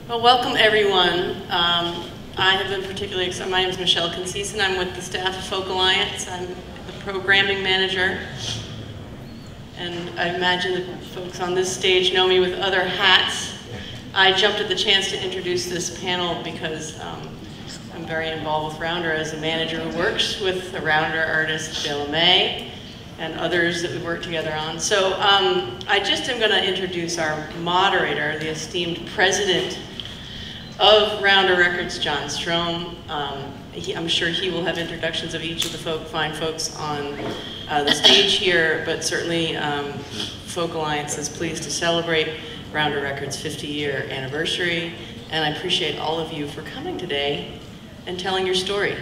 Well, welcome everyone. I have been particularly excited. My name is Michelle Conceição. I'm with the staff of Folk Alliance. I'm the programming manager. And I imagine the folks on this stage know me with other hats. I jumped at the chance to introduce this panel because I'm very involved with Rounder as a manager who works with the Rounder artist Bill May and others that we work together on. So I just am going to introduce our moderator, the esteemed president of Rounder Records, John Strohm. I'm sure he will have introductions of each of the fine folks on the stage here, but certainly Folk Alliance is pleased to celebrate Rounder Records' 50-year anniversary, and I appreciate all of you for coming today and telling your story.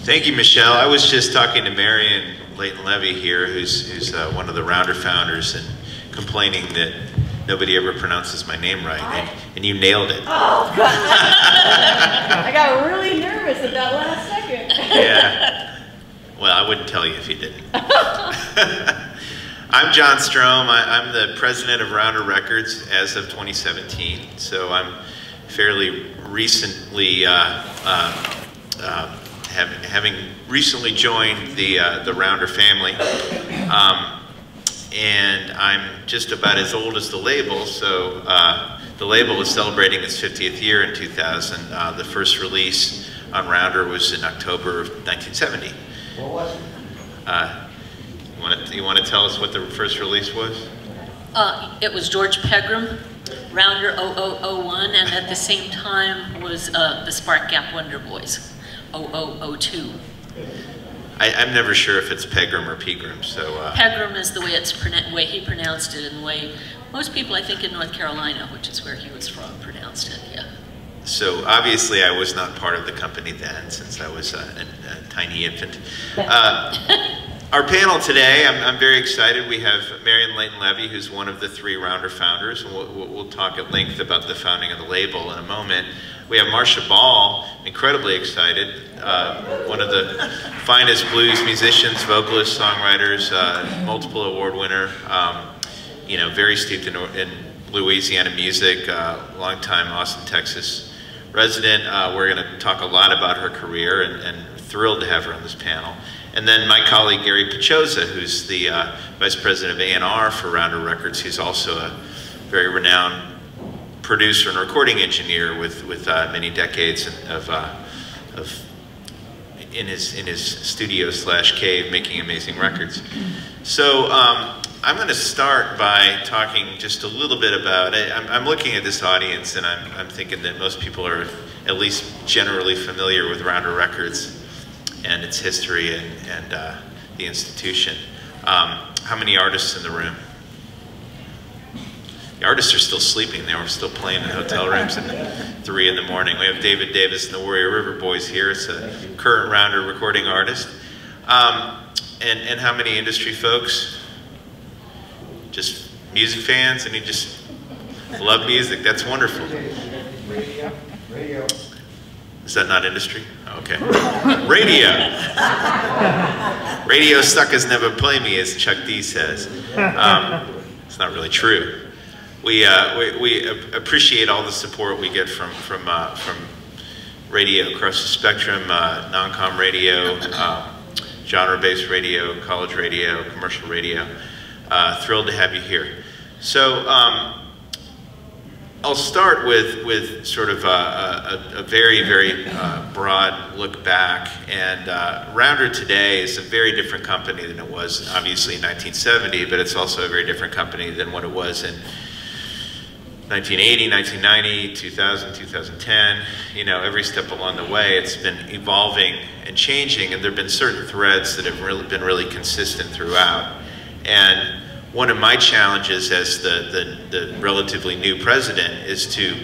Thank you, Michelle. I was just talking to Marian Leighton-Levy here, who's one of the Rounder founders, and complaining that nobody ever pronounces my name right, and you nailed it. Oh, God. I got really nervous at that last second. Yeah. Well, I wouldn't tell you if you didn't. I'm John Strohm. I'm the president of Rounder Records as of 2017, so I'm fairly recently, having recently joined the Rounder family. And I'm just about as old as the label, so the label was celebrating its 50th year in 2000. The first release on Rounder was in October of 1970. What was it? You want to tell us what the first release was? It was George Pegram, Rounder 0001, and at the same time was the Spark Gap Wonder Boys, 0002. I'm never sure if it's Pegram or Pegram, so... Pegram is the way he pronounced it, and the way most people, I think, in North Carolina, which is where he was from, pronounced it, yeah. So obviously I was not part of the company then, since I was a tiny infant. Our panel today, I'm very excited. We have Marian Leighton-Levy, who's one of the three Rounder founders, and we'll talk at length about the founding of the label in a moment. We have Marcia Ball, incredibly excited, one of the finest blues musicians, vocalists, songwriters, multiple award winner, you know, very steeped in Louisiana music, longtime Austin, Texas resident. We're going to talk a lot about her career, and thrilled to have her on this panel. And then my colleague Gary Paczosa, who's the Vice President of A&R for Rounder Records. He's also a very renowned producer and recording engineer with many decades in his studio / cave making amazing records. So I'm going to start by talking just a little bit about it. I'm looking at this audience, and I'm thinking that most people are at least generally familiar with Rounder Records and its history and the institution. How many artists in the room? The artists are still sleeping. They were still playing in hotel rooms at 3 in the morning. We have David Davis and the Warrior River Boys here. It's a current Rounder recording artist. And how many industry folks? Just music fans, and you just love music. That's wonderful. Radio. Is that not industry? Okay. Radio. Radio suckers never play me, as Chuck D says. It's not really true. We appreciate all the support we get from radio across the spectrum, non-com radio, genre-based radio, college radio, commercial radio. Thrilled to have you here. So I'll start with sort of a very, very broad look back. And Rounder today is a very different company than it was obviously in 1970, but it's also a very different company than what it was in 1980, 1990, 2000, 2010, you know, every step along the way, it's been evolving and changing, and there have been certain threads that have been really consistent throughout. And one of my challenges as the relatively new president is to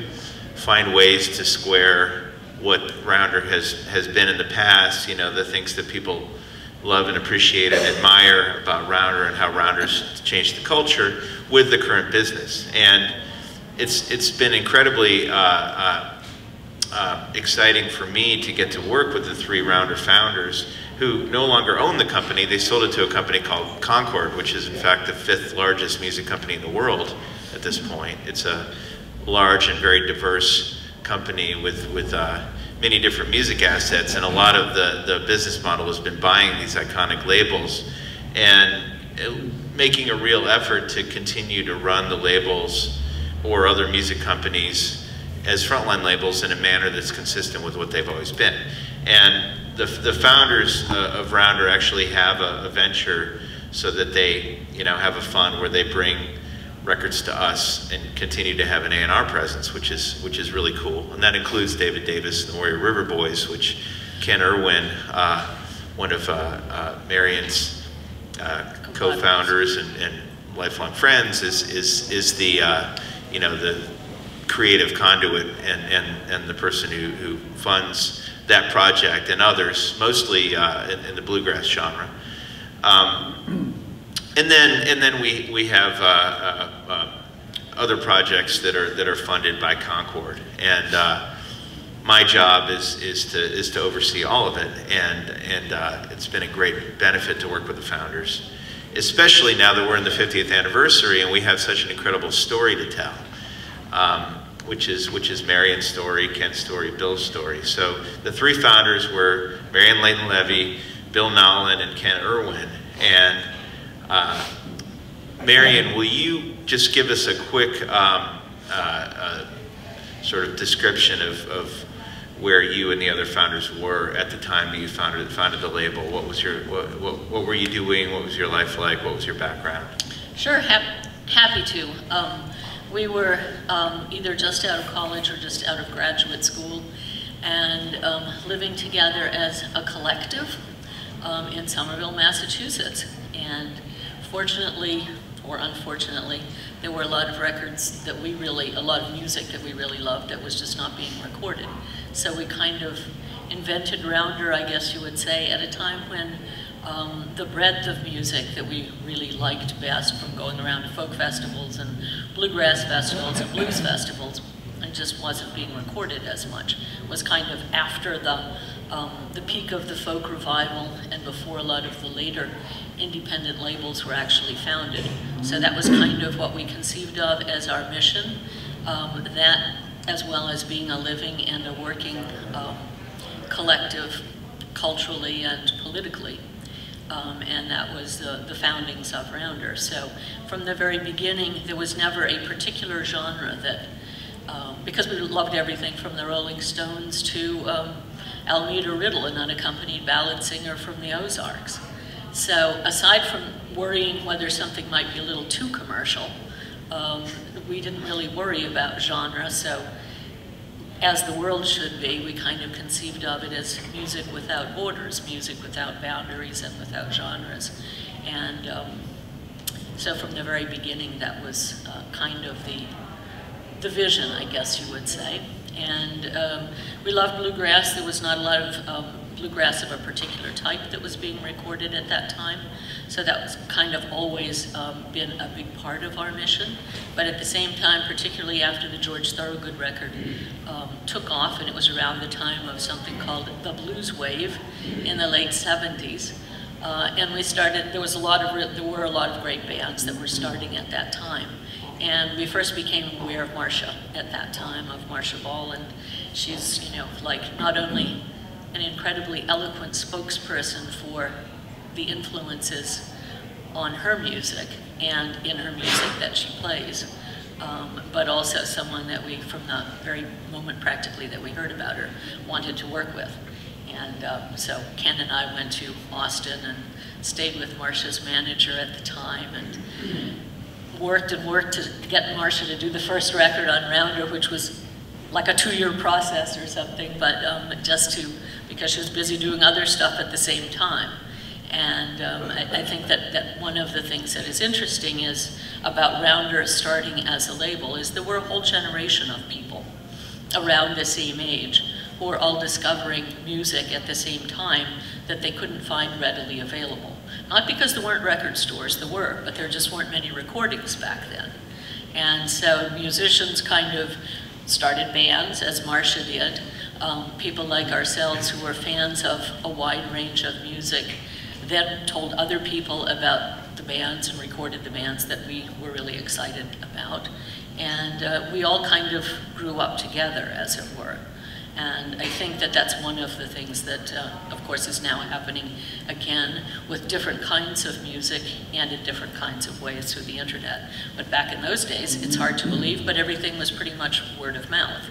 find ways to square what Rounder has been in the past, you know, the things that people love and appreciate and admire about Rounder and how Rounder's changed the culture with the current business. And it's been incredibly exciting for me to get to work with the three Rounder founders who no longer own the company. They sold it to a company called Concord, which is in fact the 5th largest music company in the world at this point. It's a large and very diverse company with many different music assets, and a lot of the business model has been buying these iconic labels and making a real effort to continue to run the labels or other music companies as frontline labels in a manner that's consistent with what they've always been. And the founders of Rounder actually have a venture so that they, you know, have a fund where they bring records to us and continue to have an A&R presence, which is really cool. And that includes David Davis and the Warrior River Boys, which Ken Irwin, one of Marian's co-founders and lifelong friends, is the you know, the creative conduit and the person who funds that project and others, mostly in the bluegrass genre. And then we have other projects that are funded by Concord, and my job is to oversee all of it, and it's been a great benefit to work with the founders, especially now that we're in the 50th anniversary and we have such an incredible story to tell, which is Marian's story, Ken's story, Bill's story. So the three founders were Marian Leighton-Levy, Bill Nolan, and Ken Irwin. And Marian, will you just give us a quick sort of description of where you and the other founders were at the time that you founded the label? What was your what were you doing? What was your life like? What was your background? Sure, happy to. We were either just out of college or just out of graduate school, and living together as a collective in Somerville, Massachusetts. And fortunately, or unfortunately, there were a lot of records that a lot of music that we really loved that was just not being recorded. So we kind of invented Rounder, I guess you would say, at a time when the breadth of music that we really liked best, from going around to folk festivals and bluegrass festivals and blues festivals, and just wasn't being recorded as much, was kind of after the peak of the folk revival and before a lot of the later independent labels were actually founded. So that was kind of what we conceived of as our mission, that as well as being a living and a working collective culturally and politically. And that was the foundings of Rounder. So from the very beginning, there was never a particular genre that, because we loved everything from the Rolling Stones to Almeda Riddle, an unaccompanied ballad singer from the Ozarks. So aside from worrying whether something might be a little too commercial, we didn't really worry about genre. So as the world should be, we kind of conceived of it as music without borders, music without boundaries and without genres. And so from the very beginning, that was kind of the vision, I guess you would say. And we loved bluegrass. There was not a lot of bluegrass of a particular type that was being recorded at that time. So that was kind of always been a big part of our mission. But at the same time, particularly after the George Thorogood record took off, and it was around the time of something called the Blues Wave in the late 70s, and we started, there were a lot of great bands that were starting at that time. And we first became aware of Marcia at that time, of Marcia Ball, and she's, you know, like not only an incredibly eloquent spokesperson for the influences on her music and in her music that she plays, but also someone that we, from the very moment practically that we heard about her, wanted to work with. And so Ken and I went to Austin and stayed with Marcia's manager at the time, and worked to get Marcia to do the first record on Rounder, which was like a 2-year process or something, but because she was busy doing other stuff at the same time. And I think that one of the things that is interesting is about Rounder starting as a label is there were a whole generation of people around the same age who were all discovering music at the same time that they couldn't find readily available. Not because there weren't record stores, there were, but there just weren't many recordings back then. And so musicians kind of started bands, as Marcia did. People like ourselves who were fans of a wide range of music then told other people about the bands and recorded the bands that we were really excited about. And we all kind of grew up together, as it were. And I think that that's one of the things that, of course, is now happening again with different kinds of music and in different kinds of ways through the internet. But back in those days, it's hard to believe, but everything was pretty much word of mouth.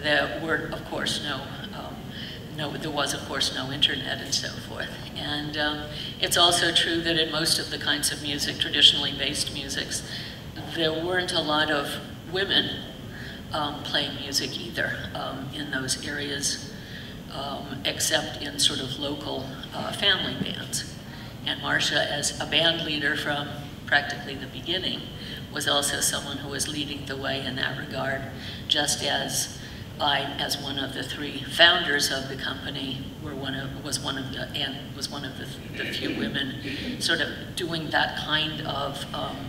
There were, of course, there was, of course, no internet and so forth. And it's also true that in most of the kinds of music, traditionally based musics, there weren't a lot of women playing music either in those areas, except in sort of local family bands. And Marcia, as a band leader from practically the beginning, was also someone who was leading the way in that regard, just as I, as one of the three founders of the company, was one of the few women sort of doing that kind of,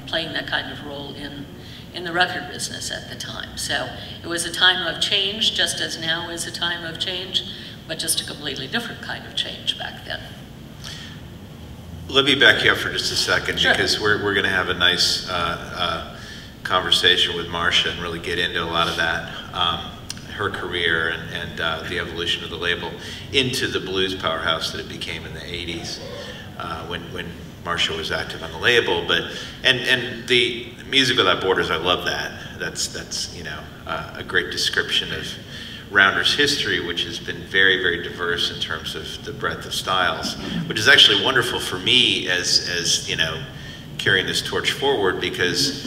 playing that kind of role in the record business at the time. So it was a time of change, just as now is a time of change, but just a completely different kind of change back then. Let me back you up for just a second, Sure. Because we're going to have a nice conversation with Marcia and really get into a lot of that, her career and the evolution of the label into the blues powerhouse that it became in the 80s when Marcia was active on the label. But and the Music Without Borders, I love that. That's you know a great description of Rounder's history, which has been very, very diverse in terms of the breadth of styles, which is actually wonderful for me as you know, carrying this torch forward, because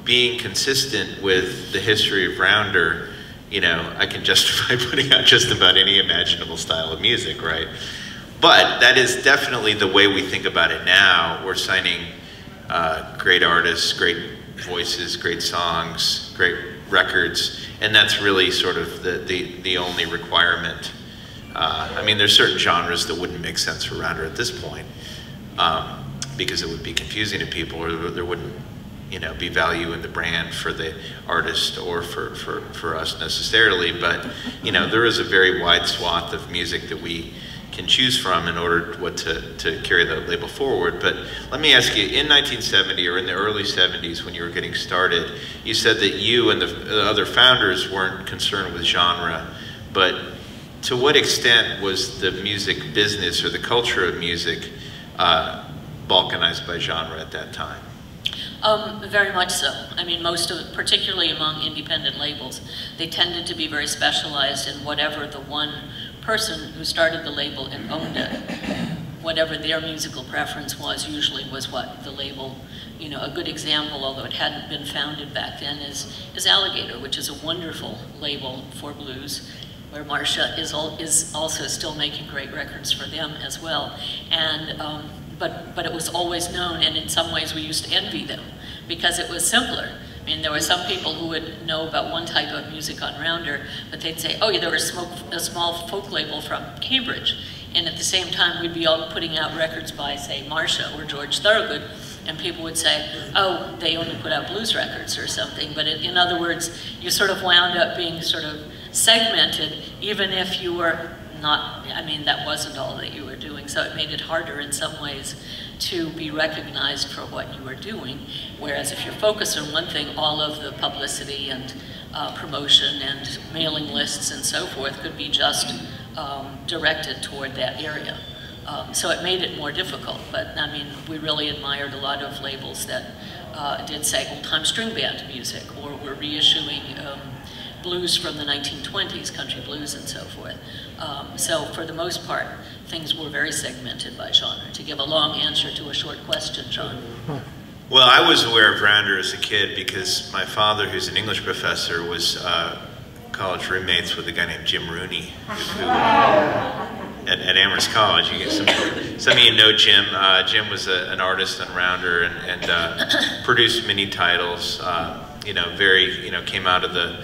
being consistent with the history of Rounder, you know, I can justify putting out just about any imaginable style of music, right? But that is definitely the way we think about it now. We're signing great artists, great voices, great songs, great records, and that's really sort of the only requirement. I mean, there's certain genres that wouldn't make sense for Rounder at this point because it would be confusing to people, or there wouldn't, you know, be value in the brand for the artist or for us necessarily. But you know, there is a very wide swath of music that we can choose from in order to carry the label forward. But let me ask you, in 1970 or in the early 70s when you were getting started, you said that you and the other founders weren't concerned with genre, but to what extent was the music business or the culture of music balkanized by genre at that time? Very much so. I mean, particularly among independent labels, they tended to be very specialized in whatever the one person who started the label and owned it, whatever their musical preference was, usually was what the label, you know, a good example, although it hadn't been founded back then, is Alligator, which is a wonderful label for blues, where Marcia is also still making great records for them as well. And but it was always known, and in some ways we used to envy them because it was simpler. I mean, there were some people who would know about one type of music on Rounder, but they'd say, oh, yeah, there was a small folk label from Cambridge. And at the same time, we'd be all putting out records by, say, Marcia or George Thorogood, and people would say, oh, they only put out blues records or something. But in other words, you sort of wound up being sort of segmented, even if you were not, I mean, that wasn't all that you were doing. So it made it harder in some ways to be recognized for what you were doing. Whereas if you're focused on one thing, all of the publicity and promotion and mailing lists and so forth could be just directed toward that area. So it made it more difficult. But I mean, we really admired a lot of labels that did, say, old-time string band music, or were reissuing blues from the 1920s, country blues and so forth. So for the most part, things were very segmented by genre. To give a long answer to a short question, John. Well, I was aware of Rounder as a kid because my father, who's an English professor, was college roommates with a guy named Jim Rooney, who at Amherst College. You get some of you know Jim. Jim was an artist on Rounder and produced many titles. You know, came out of the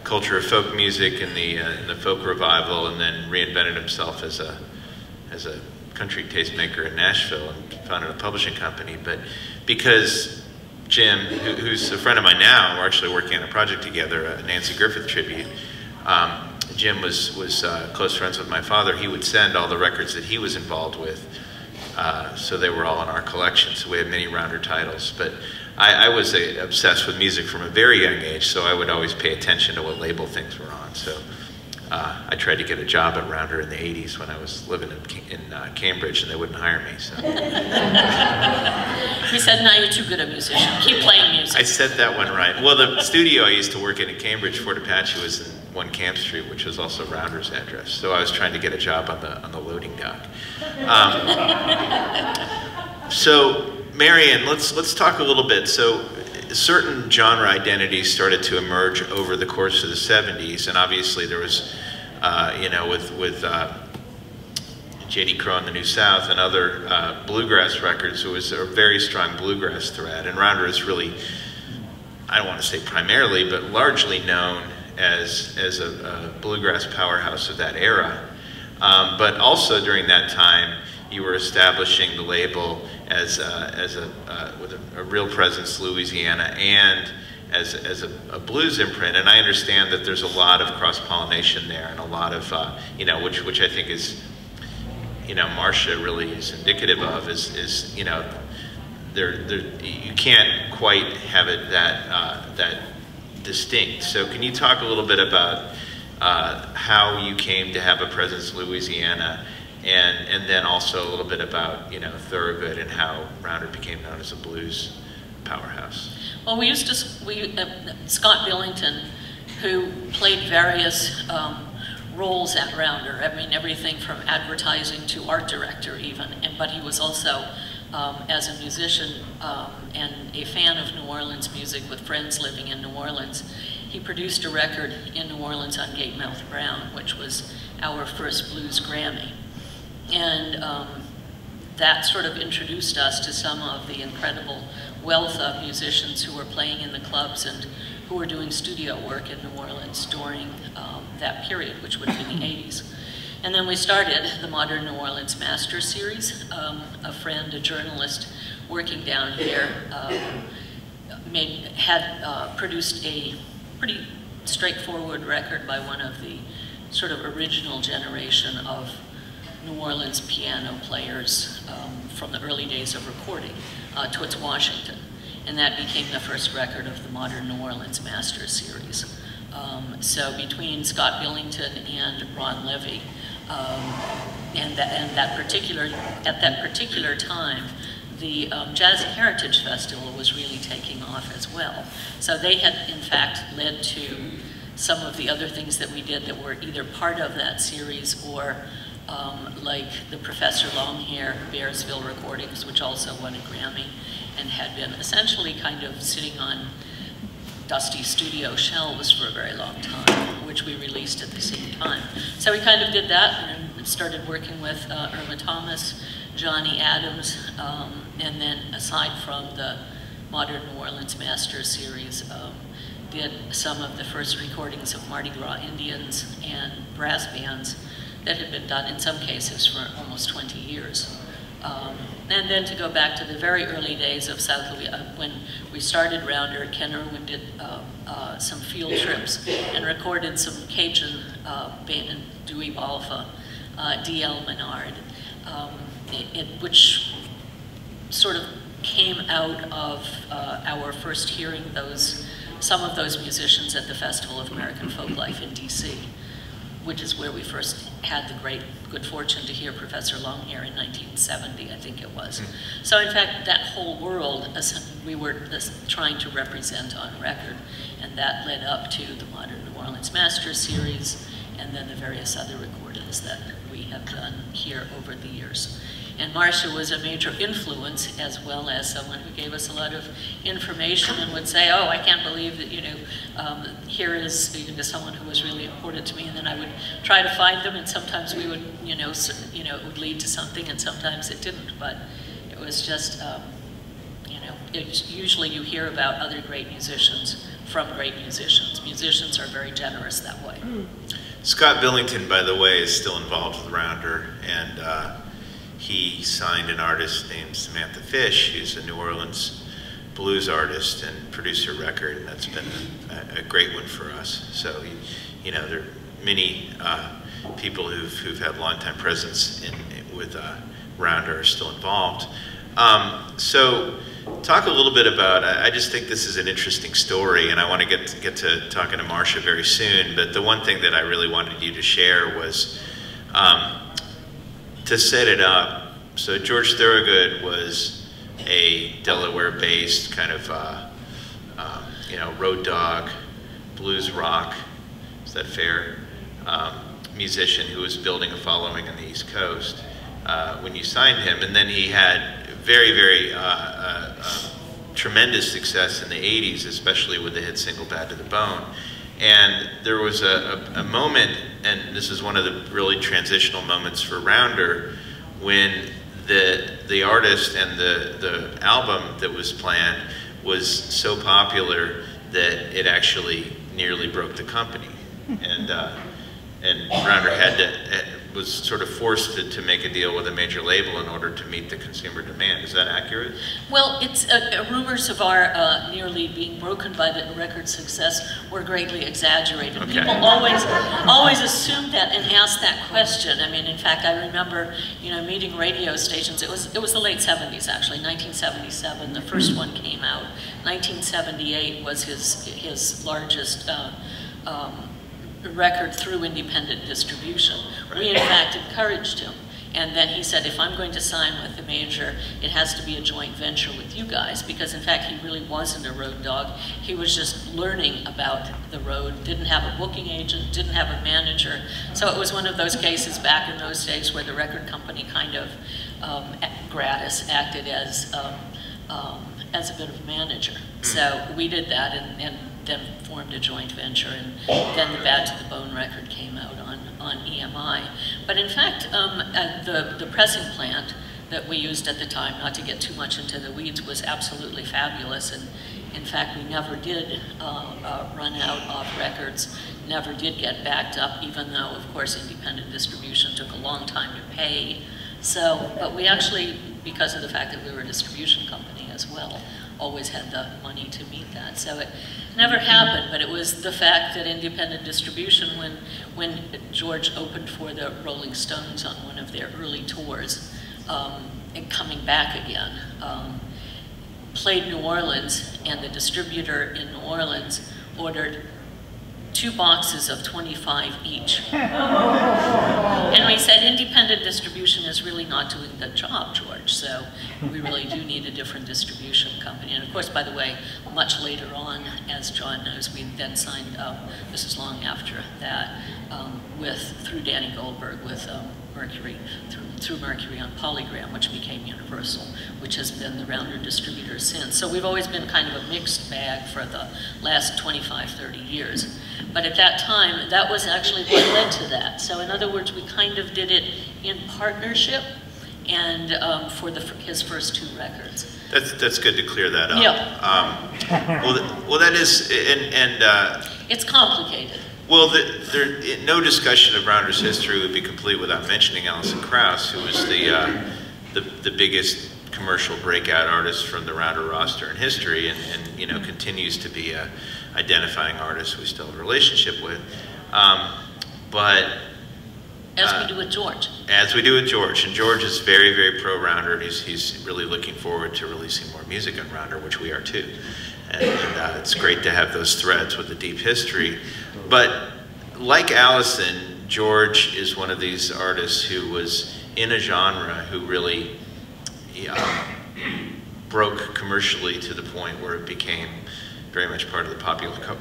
culture of folk music and the folk revival, and then reinvented himself as a country tastemaker in Nashville and founded a publishing company. But because Jim, who's a friend of mine now, we're actually working on a project together, a Nancy Griffith tribute. Jim was close friends with my father. He would send all the records that he was involved with So they were all in our collection. So we had many Rounder titles. But I was obsessed with music from a very young age, so I would always pay attention to what label things were on. So I tried to get a job at Rounder in the 80s when I was living in Cambridge, and they wouldn't hire me. So. He said, "No, you're too good a musician. Keep playing music." I said that one right. Well, the studio I used to work in Cambridge, Fort Apache, was in 1 Camp Street, which was also Rounder's address. So I was trying to get a job on the loading dock. So Marian, let's talk a little bit. So certain genre identities started to emerge over the course of the 70s, and obviously there was, you know, with J.D. Crowe and the New South and other bluegrass records, there was a very strong bluegrass thread, and Rounder is really, I don't want to say primarily, but largely known as a bluegrass powerhouse of that era. But also during that time, you were establishing the label with a real presence in Louisiana and as a blues imprint. And I understand that there's a lot of cross-pollination there and a lot of, you know, which I think is, you know, Marcia really is indicative of, is you know, you can't quite have it that distinct. So can you talk a little bit about how you came to have a presence in Louisiana, and then also a little bit about, you know, Thorogood and how Rounder became known as a blues powerhouse? Well, we used to, Scott Billington, who played various roles at Rounder. I mean, everything from advertising to art director even, but he was also, as a musician and a fan of New Orleans music with friends living in New Orleans, he produced a record in New Orleans on Gatemouth Brown, which was our first blues Grammy. And that sort of introduced us to some of the incredible wealth of musicians who were playing in the clubs and who were doing studio work in New Orleans during that period, which would have been the 80s. And then we started the Modern New Orleans Master Series. A friend, a journalist working down here, had produced a pretty straightforward record by one of the sort of original generation of New Orleans piano players from the early days of recording, Toots Washington. And that became the first record of the Modern New Orleans Master Series. So between Scott Billington and Ron Levy, at that particular time, the Jazz and Heritage Festival was really taking off as well. So they had, in fact, led to some of the other things that we did that were either part of that series or like the Professor Longhair Bearsville recordings, which also won a Grammy and had been essentially kind of sitting on dusty studio shelves for a very long time, which we released at the same time. So we kind of did that and started working with Irma Thomas, Johnny Adams, and then aside from the Modern New Orleans Master Series, did some of the first recordings of Mardi Gras Indians and brass bands that had been done in some cases for almost 20 years. And then to go back to the very early days of South Louisiana, when we started Rounder, Ken Irwin did some field trips and recorded some Cajun band, Dewey Balfa, D.L. Menard, which sort of came out of our first hearing some of those musicians at the Festival of American Folklife in D.C., which is where we first had the good fortune to hear Professor Longhair in 1970, I think it was. So in fact, that whole world we were trying to represent on record, and that led up to the Modern New Orleans Master Series, and then the various other recordings that we have done here over the years. And Marcia was a major influence, as well as someone who gave us a lot of information and would say, oh, I can't believe that, you know, here is someone who was really important to me, and then I would try to find them, and sometimes we would, it would lead to something, and sometimes it didn't, but it was just, usually you hear about other great musicians from great musicians. Musicians are very generous that way. Scott Billington, by the way, is still involved with Rounder, and he signed an artist named Samantha Fish, who's a New Orleans blues artist, and produced a record, and that's been a great one for us. So, there are many people who've had longtime presence with Rounder are still involved. So talk a little bit about, I just think this is an interesting story, and I want to get to talking to Marcia very soon, but the one thing that I really wanted you to share was to set it up. So George Thorogood was a Delaware-based kind of you know, road dog, blues rock, is that fair? Musician who was building a following on the East Coast when you signed him, and then he had very, very tremendous success in the 80s, especially with the hit single Bad to the Bone. And there was a moment, and this is one of the really transitional moments for Rounder, when the artist and the album that was planned was so popular that it actually nearly broke the company. And Rounder was sort of forced to make a deal with a major label in order to meet the consumer demand. Is that accurate? Well, it's rumors of our nearly being broken by the record success were greatly exaggerated. Okay. People always assumed that and asked that question. I mean, in fact, I remember, you know, meeting radio stations. It was the late 70s, actually, 1977. The first one came out. 1978 was his largest record through independent distribution. Right. We in fact encouraged him, and then he said, if I'm going to sign with the major, it has to be a joint venture with you guys, because in fact he really wasn't a road dog. He was just learning about the road, didn't have a booking agent, didn't have a manager. So it was one of those cases back in those days where the record company kind of gratis acted as a bit of a manager. So we did that, and then formed a joint venture, and then the Bad to the Bone record came out on EMI. But in fact, the pressing plant that we used at the time, not to get too much into the weeds, was absolutely fabulous. And in fact, we never did run out of records, never did get backed up, even though, of course, independent distribution took a long time to pay. So, but we actually, because of the fact that we were a distribution company as well, always had the money to meet that. So it never happened, but it was the fact that independent distribution, when George opened for the Rolling Stones on one of their early tours, and coming back again, played New Orleans, and the distributor in New Orleans ordered 2 boxes of 25 each. And we said, independent distribution is really not doing the job, George, so we really do need a different distribution company. And of course, by the way, much later on, as John knows, we then signed, this is long after that, through Danny Goldberg with Mercury, through Mercury on Polygram, which became Universal, which has been the Rounder distributor since. So we've always been kind of a mixed bag for the last 25, 30 years. But at that time, that was actually what led to that. So in other words, we kind of did it in partnership, and for his first 2 records. That's good to clear that up. Yeah. Well, that is, it's complicated. Well, no discussion of Rounder's history would be complete without mentioning Alison Krauss, who was the biggest commercial breakout artist from the Rounder roster in history, and you know, continues to be a identifying artist we still have a relationship with. But as we do with George. As we do with George, and George is very, very pro Rounder, and he's really looking forward to releasing more music on Rounder, which we are too. And it's great to have those threads with a deep history. But like Alison, George is one of these artists who was in a genre who really broke commercially to the point where it became very much part of the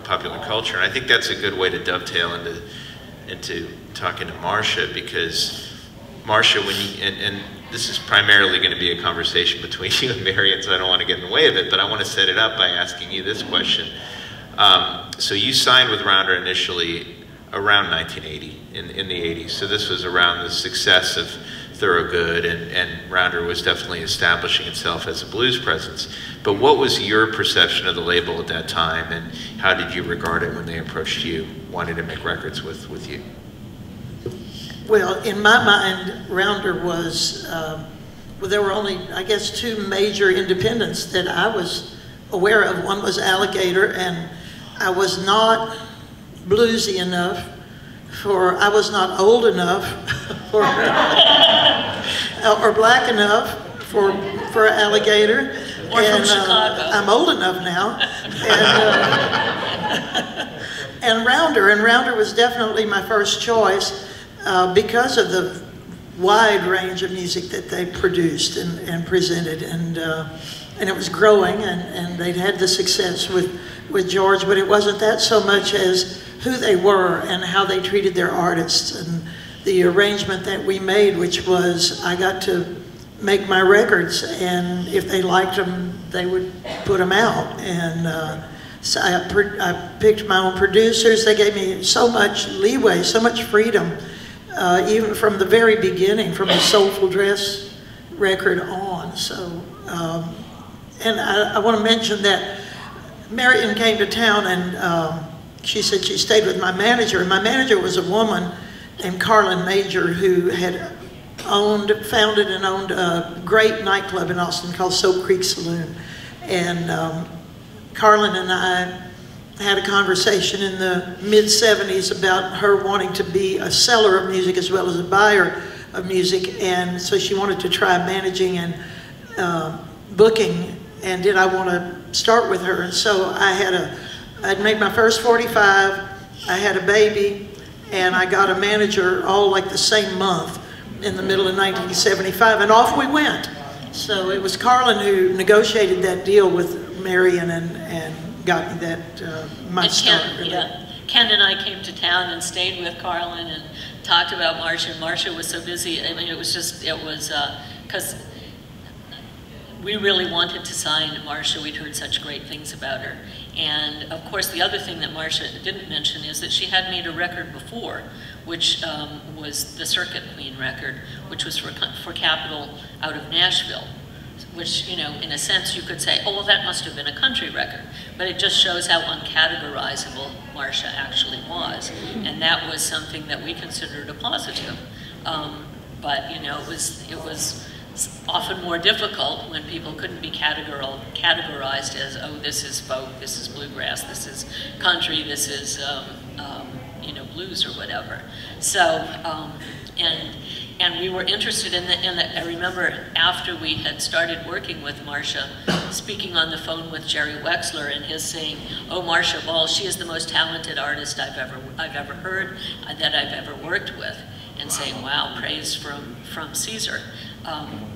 popular culture. And I think that's a good way to dovetail into talking to Marcia, because Marcia, and this is primarily going to be a conversation between you and Marian, so I don't want to get in the way of it, but I want to set it up by asking you this question. So you signed with Rounder initially around 1980, in the 80s. So this was around the success of Thorogood, and Rounder was definitely establishing itself as a blues presence. But what was your perception of the label at that time, and how did you regard it when they approached you, wanting to make records with you? Well, in my mind, Rounder was, well, there were only, I guess, 2 major independents that I was aware of. One was Alligator, and I was not bluesy enough I was not old enough for or black enough for alligator. Or from Chicago. I'm old enough now. And Rounder was definitely my first choice because of the wide range of music that they produced and presented, and it was growing, and they'd had the success with George, but it wasn't that so much as who they were and how they treated their artists, and the arrangement that we made, which was I got to make my records, and if they liked them, they would put them out, and so I picked my own producers. They gave me so much leeway, so much freedom, even from the very beginning, from the Soulful Dress record on. So, and I want to mention that Marian came to town, and she said she stayed with my manager, and my manager was a woman named Carlin Major, who had founded and owned a great nightclub in Austin called Soap Creek Saloon. And Carlin and I had a conversation in the mid-70s about her wanting to be a seller of music as well as a buyer of music, and so she wanted to try managing and booking, and did I want to start with her. And so I'd made my first 45, I had a baby, and I got a manager all like the same month in the middle of 1975, and off we went. So it was Carlin who negotiated that deal with Marian and got me that, my start. Really. Yeah. Ken and I came to town and stayed with Carlin and talked about Marcia, and Marcia was so busy. I mean, it was because we really wanted to sign Marcia. We'd heard such great things about her. And of course, the other thing that Marcia didn't mention is that she had made a record before, which was the Circuit Queen record, which was for Capitol out of Nashville, which, you know, in a sense you could say, oh, well, that must have been a country record. But it just shows how uncategorizable Marcia actually was. And that was something that we considered a positive. But, you know, it was often more difficult when people couldn't be categorized as, oh, this is folk, this is bluegrass, this is country, this is, you know, blues or whatever. So, and we were interested in the, I remember after we had started working with Marcia, speaking on the phone with Jerry Wexler and his saying, oh, Marcia Ball, she is the most talented artist I've ever heard, that I've ever worked with, and saying, wow, praise from Caesar.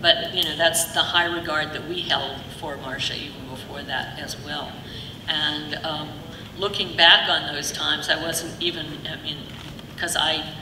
But, you know, that's the high regard that we held for Marcia even before that as well. And looking back on those times, I wasn't even, I mean, because I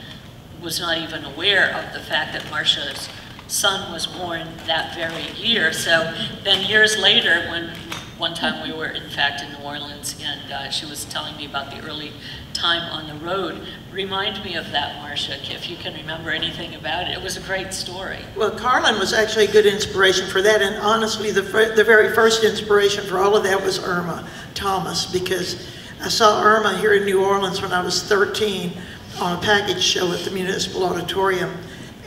was not even aware of the fact that Marcia's son was born that very year. So then years later, when one time we were in fact in New Orleans, and she was telling me about the early time on the road. Remind me of that, Marcia, if you can remember anything about it. It was a great story. Well, Carlin was actually a good inspiration for that, and honestly, the very first inspiration for all of that was Irma Thomas, because I saw Irma here in New Orleans when I was 13 on a package show at the Municipal Auditorium,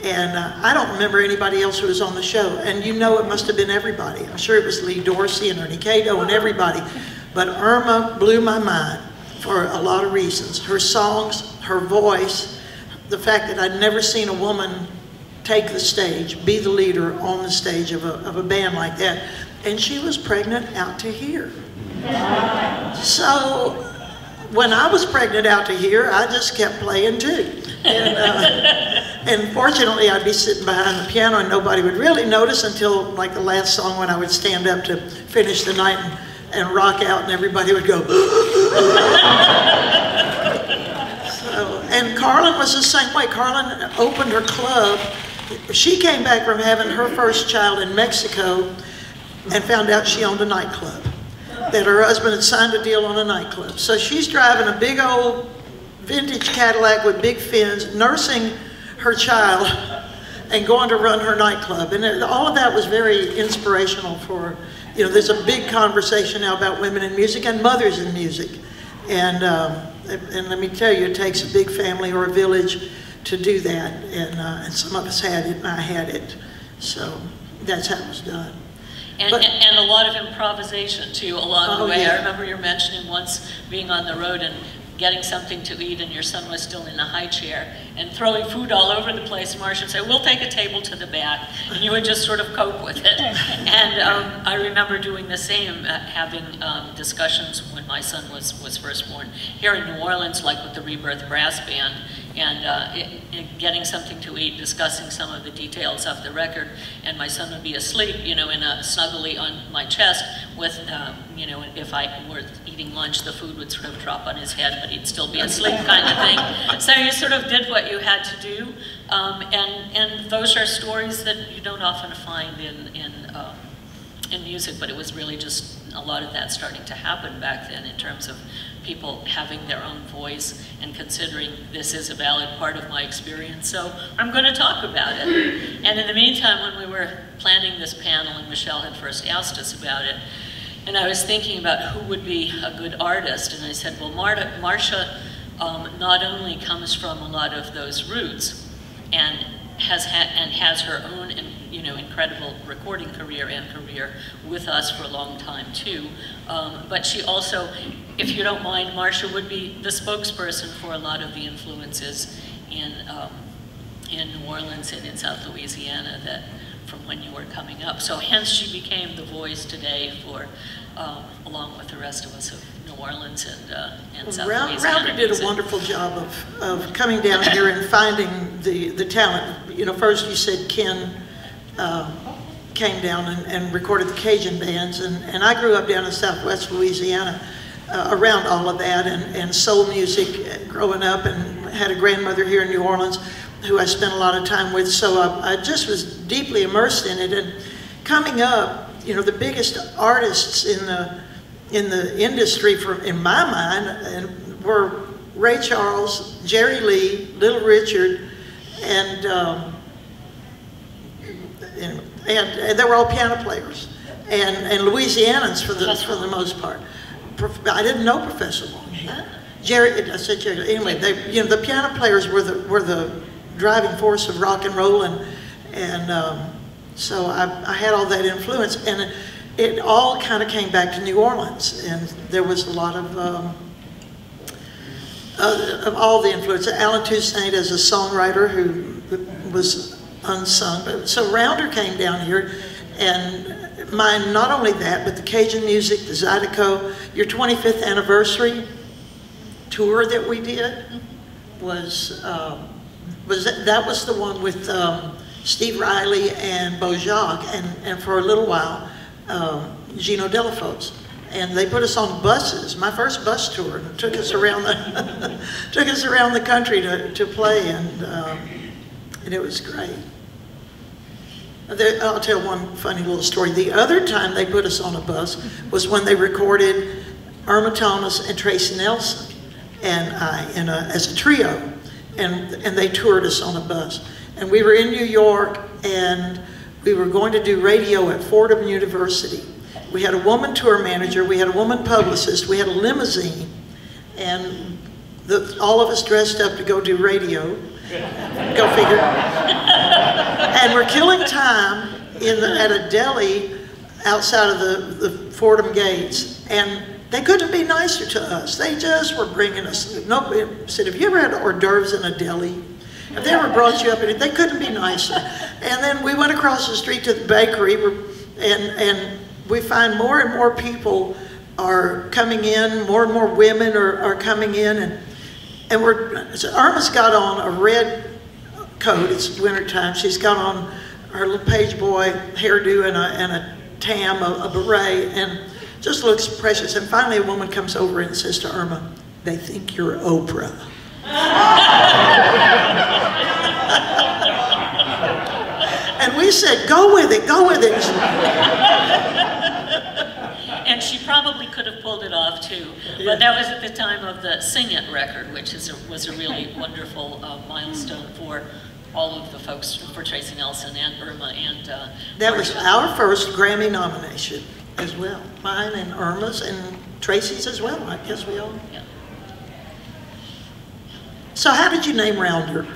and I don't remember anybody else who was on the show, and you know it must have been everybody. I'm sure it was Lee Dorsey and Ernie Cato and everybody, but Irma blew my mind for a lot of reasons. Her songs, her voice, the fact that I'd never seen a woman take the stage, be the leader on the stage of a band like that, and she was pregnant out to here. So when I was pregnant out to here, I just kept playing too. And fortunately, I'd be sitting behind the piano and nobody would really notice until like the last song when I would stand up to finish the night and rock out, and everybody would go. And Carlin was the same way. Carlin opened her club. She came back from having her first child in Mexico and found out she owned a nightclub, that her husband had signed a deal on a nightclub. So she's driving a big old vintage Cadillac with big fins, nursing her child and going to run her nightclub. And all of that was very inspirational for, you know, there's a big conversation now about women in music and mothers in music. And let me tell you, it takes a big family or a village to do that. And some of us had it, and I had it. So that's how it was done. And a lot of improvisation, too, along the way. Yeah. I remember you mentioning once being on the road and getting something to eat and your son was still in the high chair and throwing food all over the place, Marcia would say, we'll take a table to the back, and you would just sort of cope with it. And I remember doing the same, having discussions when my son was first born here in New Orleans, like with the Rebirth Brass Band, and getting something to eat, discussing some of the details of the record, and my son would be asleep, you know, in a snuggly on my chest with, you know, if I were eating lunch, the food would sort of drop on his head, but he'd still be asleep kind of thing. So you sort of did what you had to do, and those are stories that you don't often find in music, but it was really just a lot of that starting to happen back then in terms of people having their own voice and considering this is a valid part of my experience, so I'm going to talk about it. And in the meantime, when we were planning this panel and Michelle had first asked us about it, and I was thinking about who would be a good artist, and I said, well, Marcia not only comes from a lot of those roots and has her own, you know, incredible recording career with us for a long time too. But she also, if you don't mind, Marcia would be the spokesperson for a lot of the influences in New Orleans and in South Louisiana that from when you were coming up. So hence she became the voice today for, along with the rest of us of New Orleans and South Louisiana. Rounder did a wonderful job of coming down here and finding the talent. You know, first you said Ken came down and recorded the Cajun bands, and I grew up down in Southwest Louisiana around all of that, and soul music growing up, and had a grandmother here in New Orleans who I spent a lot of time with, so I just was deeply immersed in it. And coming up, you know, the biggest artists in the industry, in my mind, were Ray Charles, Jerry Lee, Little Richard, and they were all piano players, and Louisianans for the most part. I didn't know Professor Longhead. I said Jerry. Anyway, you know, the piano players were the driving force of rock and roll, and so I had all that influence, and it all kind of came back to New Orleans, and there was a lot of all the influence. Alan Toussaint as a songwriter who was unsung, but so Rounder came down here, and not only that, but the Cajun music, the Zydeco, your 25th anniversary tour that we did was the one with Steve Riley and Beau Jacques, and for a little while Gino Delafose, and they put us on buses. My first bus tour, and took us around the country to play, and it was great. I'll tell one funny little story. The other time they put us on a bus was when they recorded Irma Thomas and Tracy Nelson and I as a trio, and they toured us on a bus. And we were in New York, and we were going to do radio at Fordham University. We had a woman tour manager, we had a woman publicist, we had a limousine, and all of us dressed up to go do radio. Go figure. And we're killing time at a deli outside of the Fordham gates, and they couldn't be nicer to us. They just were bringing us. Nobody said, "Have you ever had hors d'oeuvres in a deli? Have they ever brought you up?" And they couldn't be nicer. And then we went across the street to the bakery, and we find more and more people are coming in. More and more women are coming in, and Irma's got on a red coat. It's wintertime. She's got on her little page boy hairdo and a tam, a beret, and just looks precious. And finally a woman comes over and says to Irma, "They think you're Oprah." And we said, "Go with it, go with it." And she probably could have pulled it off too, but that was at the time of the Sing It record, which was a really wonderful milestone for all of the folks, for Tracy Nelson and Irma and that was our first Grammy nomination as well. Mine and Irma's and Tracy's as well. I guess we all. Yeah. So how did you name Rounder?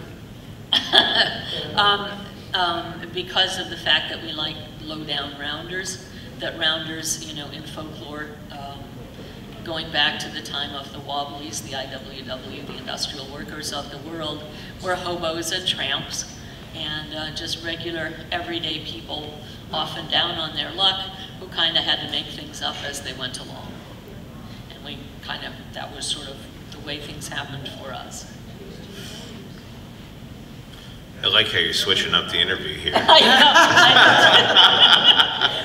Because of the fact that we like low-down rounders, that rounders, you know, in folklore going back to the time of the Wobblies, the IWW, the Industrial Workers of the World, were hobos and tramps, and just regular, everyday people, often down on their luck, who kind of had to make things up as they went along. And we kind of, that was sort of the way things happened for us. I like how you're switching up the interview here. I know.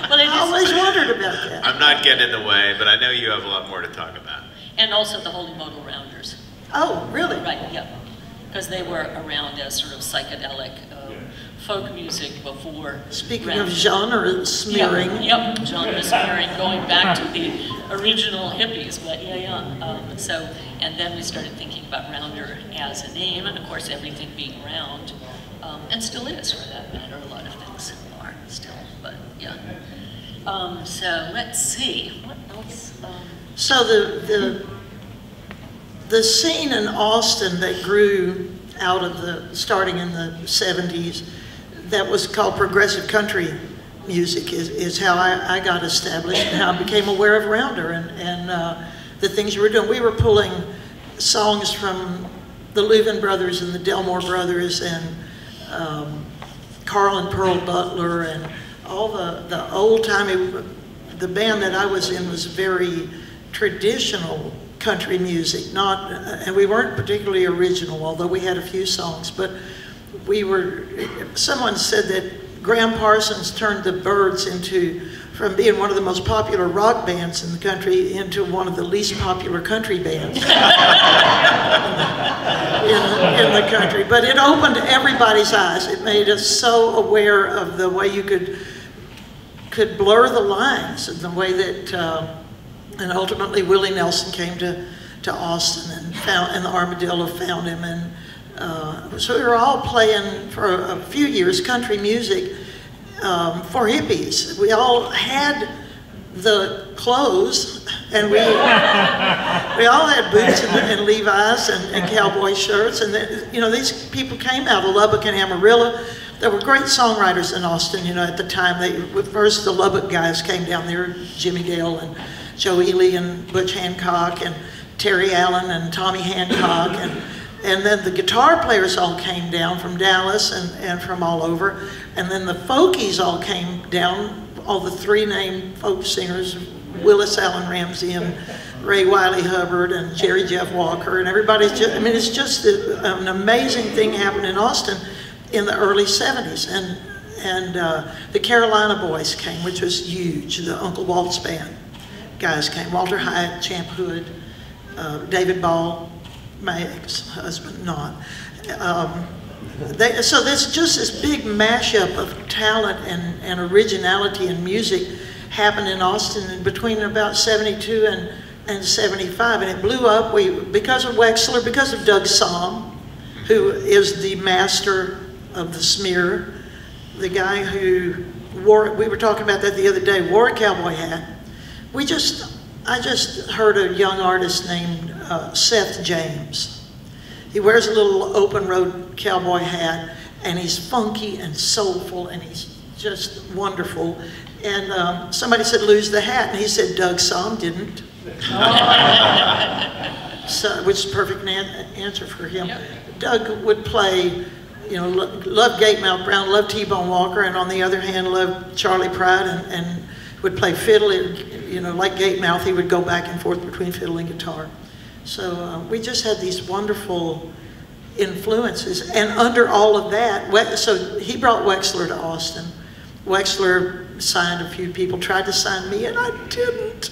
Well, I always wondered about that. I'm not getting in the way, but I know you have a lot more to talk about. And also the Holy Modal Rounders. Oh, really? Right, yeah. Because they were around as sort of psychedelic folk music before. Speaking of genre smearing. Yep, genre smearing, going back to the original hippies, but so, and then we started thinking about rounder as a name, and of course everything being round, and still is for that matter, a lot of things are still, but yeah. So let's see, what else? So the scene in Austin that grew out of starting in the 70s, that was called progressive country music, is how I got established and how I became aware of rounder and the things you were doing. We were pulling songs from the Louvin Brothers and the Delmore Brothers and Carl and Pearl Butler and all the old-timey, the band that I was in was very traditional country music, and we weren't particularly original, although we had a few songs, but someone said that Graham Parsons turned the Byrds from being one of the most popular rock bands in the country into one of the least popular country bands in the country. But it opened everybody's eyes. It made us so aware of the way you could blur the lines, and the way that, and ultimately Willie Nelson came to Austin and the Armadillo found him, and so we were all playing for a few years country music for hippies. We all had the clothes, and we all had boots and Levi's and cowboy shirts, and these people came out of Lubbock and Amarillo. There were great songwriters in Austin, at the time. First the Lubbock guys came down there, Jimmy Dale and Joe Ely and Butch Hancock and Terry Allen and Tommy Hancock, and then the guitar players all came down from Dallas and from all over, and then the folkies all came down, all the three named folk singers, Willis Allen Ramsey and Ray Wiley Hubbard and Jerry Jeff Walker, and everybody's just, it's just an amazing thing happened in Austin in the early 70s, and the Carolina Boys came, which was huge. The Uncle Walt's Band guys came, Walter Hyatt, Champ Hood, David Ball, my ex-husband, not. So there's just this big mashup of talent and originality in music happened in Austin between about 72 and 75, and it blew up because of Wexler, because of Doug Somm, who is the master of the smear, the guy who we were talking about that the other day, wore a cowboy hat. I just heard a young artist named Seth James. He wears a little open road cowboy hat, and he's funky and soulful, and he's just wonderful. And somebody said, lose the hat, and he said, Doug Somm didn't. So, which is a perfect answer for him. Yep. Doug would play, loved Gatemouth Brown, loved T-Bone Walker, and on the other hand, loved Charlie Pride, and would play fiddle. Like Gatemouth, he would go back and forth between fiddle and guitar. So we just had these wonderful influences, and under all of that, so he brought Wexler to Austin. Wexler signed a few people, tried to sign me, and I didn't.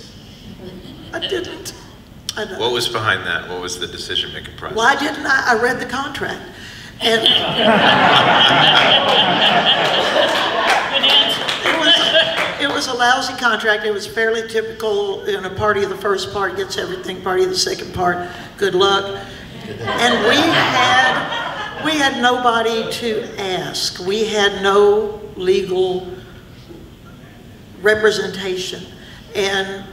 What was behind that? What was the decision-making process? Why didn't I? I read the contract. And it was a lousy contract. It was fairly typical. Party of the first part gets everything. Party of the second part, good luck. And we had nobody to ask. We had no legal representation. And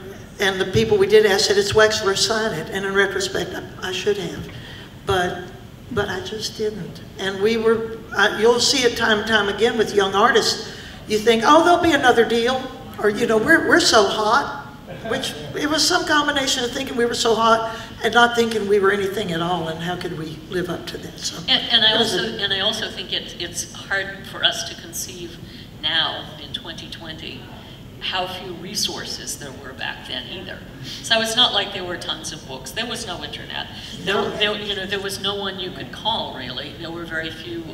the people we did ask said, it's Wexler, sign it. And in retrospect, I should have. But I just didn't. And you'll see it time and time again with young artists. You think, oh, there'll be another deal. Or, we're so hot. which it was some combination of thinking we were so hot and not thinking we were anything at all, and how could we live up to that? So, and I also think it's hard for us to conceive now in 2020 how few resources there were back then either. So it's not like there were tons of books. There was no internet. There was no one you could call, really. There were very few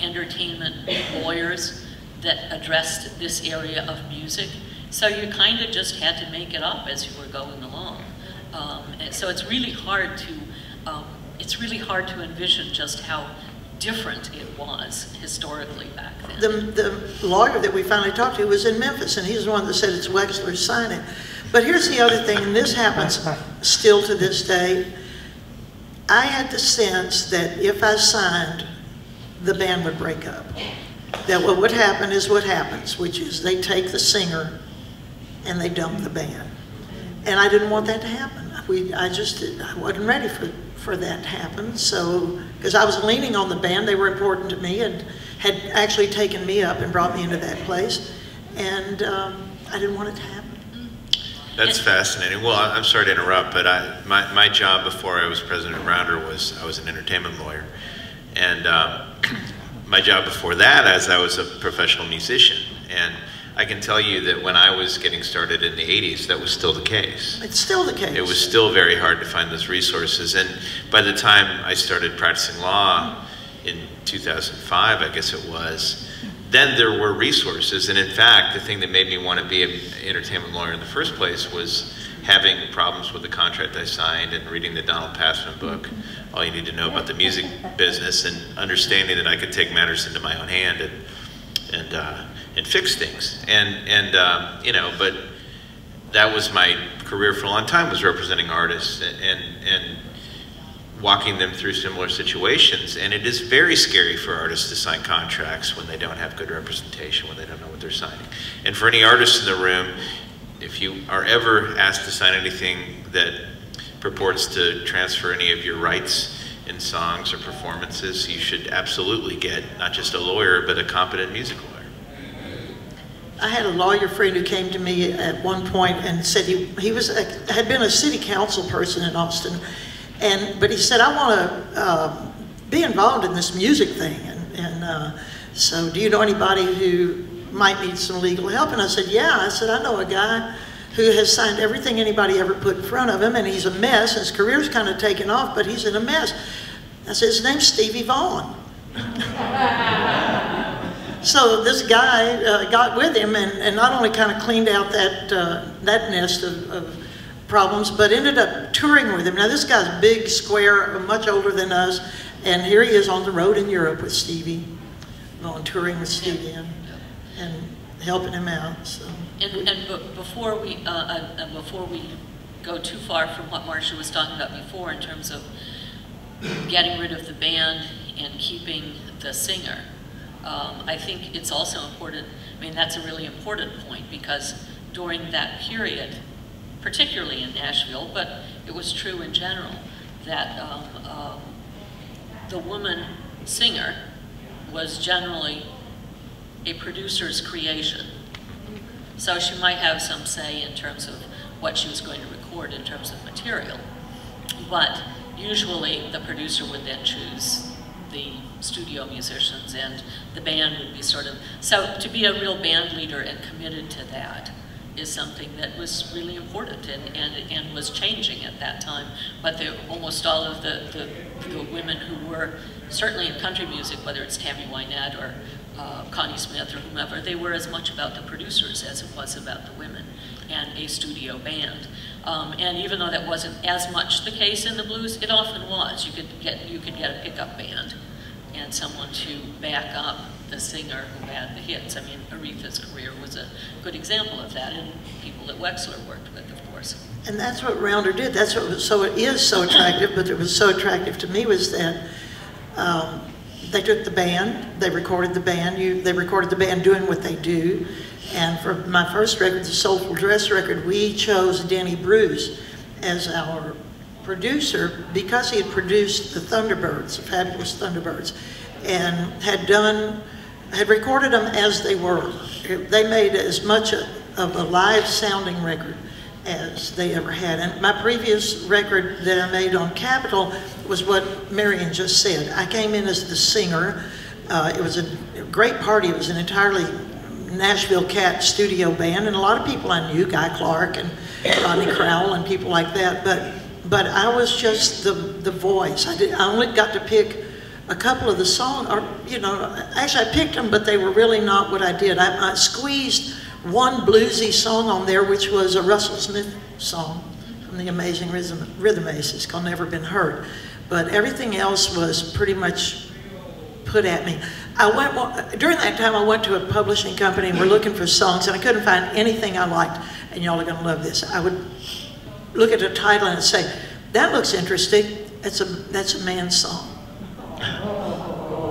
entertainment lawyers that addressed this area of music. So you kind of just had to make it up as you were going along. And so it's really hard to envision just how different it was historically back then. The lawyer that we finally talked to was in Memphis, and he's the one that said it's Wexler's signing. But here's the other thing, and this happens still to this day. I had the sense that if I signed, the band would break up. That what would happen is what happens, which is they take the singer and they dump the band. And I didn't want that to happen. I wasn't ready for that to happen. So, because I was leaning on the band, they were important to me and had actually taken me up and brought me into that place. And I didn't want it to happen. That's fascinating. Well, I'm sorry to interrupt, but my job before I was president of Rounder was I was an entertainment lawyer. And my job before that, as I was a professional musician. And I can tell you that when I was getting started in the 80s, that was still the case. It's still the case. It was still very hard to find those resources. And by the time I started practicing law in 2005, I guess it was, then there were resources. And in fact, the thing that made me want to be an entertainment lawyer in the first place was having problems with the contract I signed and reading the Donald Passman book, All You Need to Know About the Music Business, and understanding that I could take matters into my own hand and fix things. You know, but that was my career for a long time, was representing artists and walking them through similar situations. And it is very scary for artists to sign contracts when they don't have good representation, when they don't know what they're signing. And for any artists in the room, if you are ever asked to sign anything that purports to transfer any of your rights in songs or performances, you should absolutely get not just a lawyer, but a competent music lawyer. I had a lawyer friend who came to me at one point and said he had been a city council person in Austin, but he said, I want to be involved in this music thing, so do you know anybody who might need some legal help? And I said, yeah. I said, I know a guy who has signed everything anybody ever put in front of him, and he's a mess. His career's kind of taken off, but he's in a mess. I said, his name's Stevie Vaughan. So this guy got with him and not only kind of cleaned out that nest of problems, but ended up touring with him. Now this guy's big, square, much older than us, and here he is on the road in Europe with Stevie, on touring with Stevie and helping him out. So. And before we go too far from what Marcia was talking about before in terms of getting rid of the band and keeping the singer, I think it's also important, I mean, that's a really important point, because during that period, particularly in Nashville, but it was true in general, that the woman singer was generally a producer's creation. So she might have some say in terms of what she was going to record in terms of material, but usually the producer would then choose the studio musicians, and the band would be sort of, so to be a real band leader and committed to that is something that was really important and was changing at that time. But almost all of the women who were, certainly in country music, whether it's Tammy Wynette or Connie Smith or whomever, they were as much about the producers as it was about the women and a studio band. And even though that wasn't as much the case in the blues, it often was. You could get a pickup band and someone to back up the singer who had the hits. I mean, Aretha's career was a good example of that, and people that Wexler worked with, of course. And that's what Rounder did. That's what was, so it is so attractive, but it was so attractive to me was that they took the band, they recorded the band, they recorded the band doing what they do. And for my first record, the Soulful Dress record, we chose Denny Bruce as our producer because he had produced the Thunderbirds, the fabulous Thunderbirds, and had recorded them as they were. They made as much of a live sounding record as they ever had. And my previous record that I made on Capitol was what Marian just said. I came in as the singer. It was a great party. It was an entirely Nashville Cat studio band, and a lot of people I knew, Guy Clark and Rodney Crowell and people like that, but I was just the voice. I only got to pick a couple of the songs, or, you know, actually I picked them, but they were really not what I did. I squeezed one bluesy song on there, which was a Russell Smith song from the Amazing Rhythm Aces called Never Been Heard. But everything else was pretty much put at me. During that time, I went to a publishing company and we're looking for songs, and I couldn't find anything I liked, and y'all are gonna love this. I would look at the title and say, that looks interesting, that's a man's song.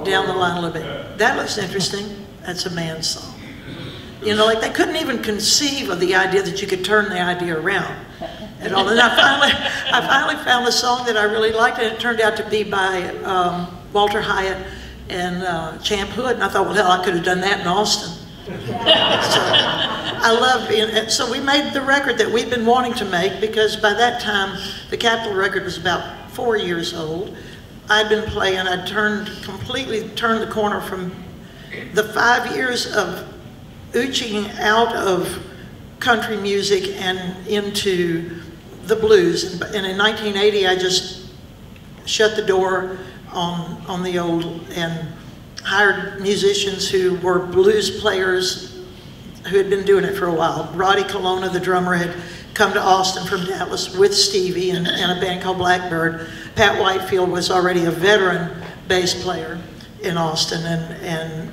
Down the line a little bit. That looks interesting, that's a man's song. You know, like they couldn't even conceive of the idea that you could turn the idea around at all. And I finally found a song that I really liked, and it turned out to be by Walter Hyatt and Champ Hood, and I thought, well, hell, I could have done that in Austin. So I love being, so we made the record that we've been wanting to make, because by that time, the Capitol record was about 4 years old. I'd been playing, I'd completely turned the corner from the 5 years of ooching out of country music and into the blues. And in 1980, I just shut the door on the old and hired musicians who were blues players who had been doing it for a while. Roddy Colonna, the drummer, had come to Austin from Dallas with Stevie and a band called Blackbird. Pat Whitefield was already a veteran bass player in Austin, and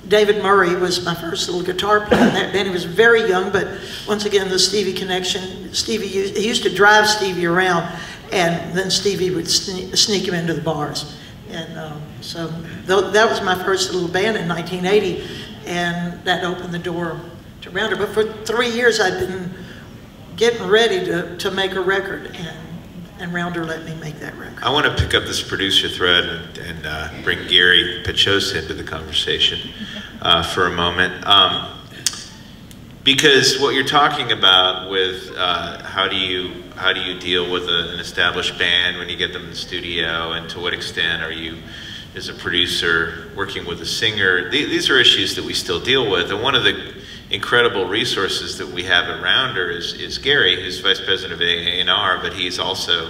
David Murray was my first little guitar player in that band. He was very young, but once again, the Stevie connection. He used to drive Stevie around, and then Stevie would sneak him into the bars. And so that was my first little band in 1980, and that opened the door to Rounder. But for 3 years, I'd been getting ready to make a record, and Rounder let me make that record. I want to pick up this producer thread and bring Gary Paczosa into the conversation for a moment. Because what you're talking about with how do you deal with an established band when you get them in the studio, and to what extent are you, as a producer, working with a singer? These are issues that we still deal with, and one of the incredible resources that we have at Rounder is Gary, who's Vice President of A&R, but he's also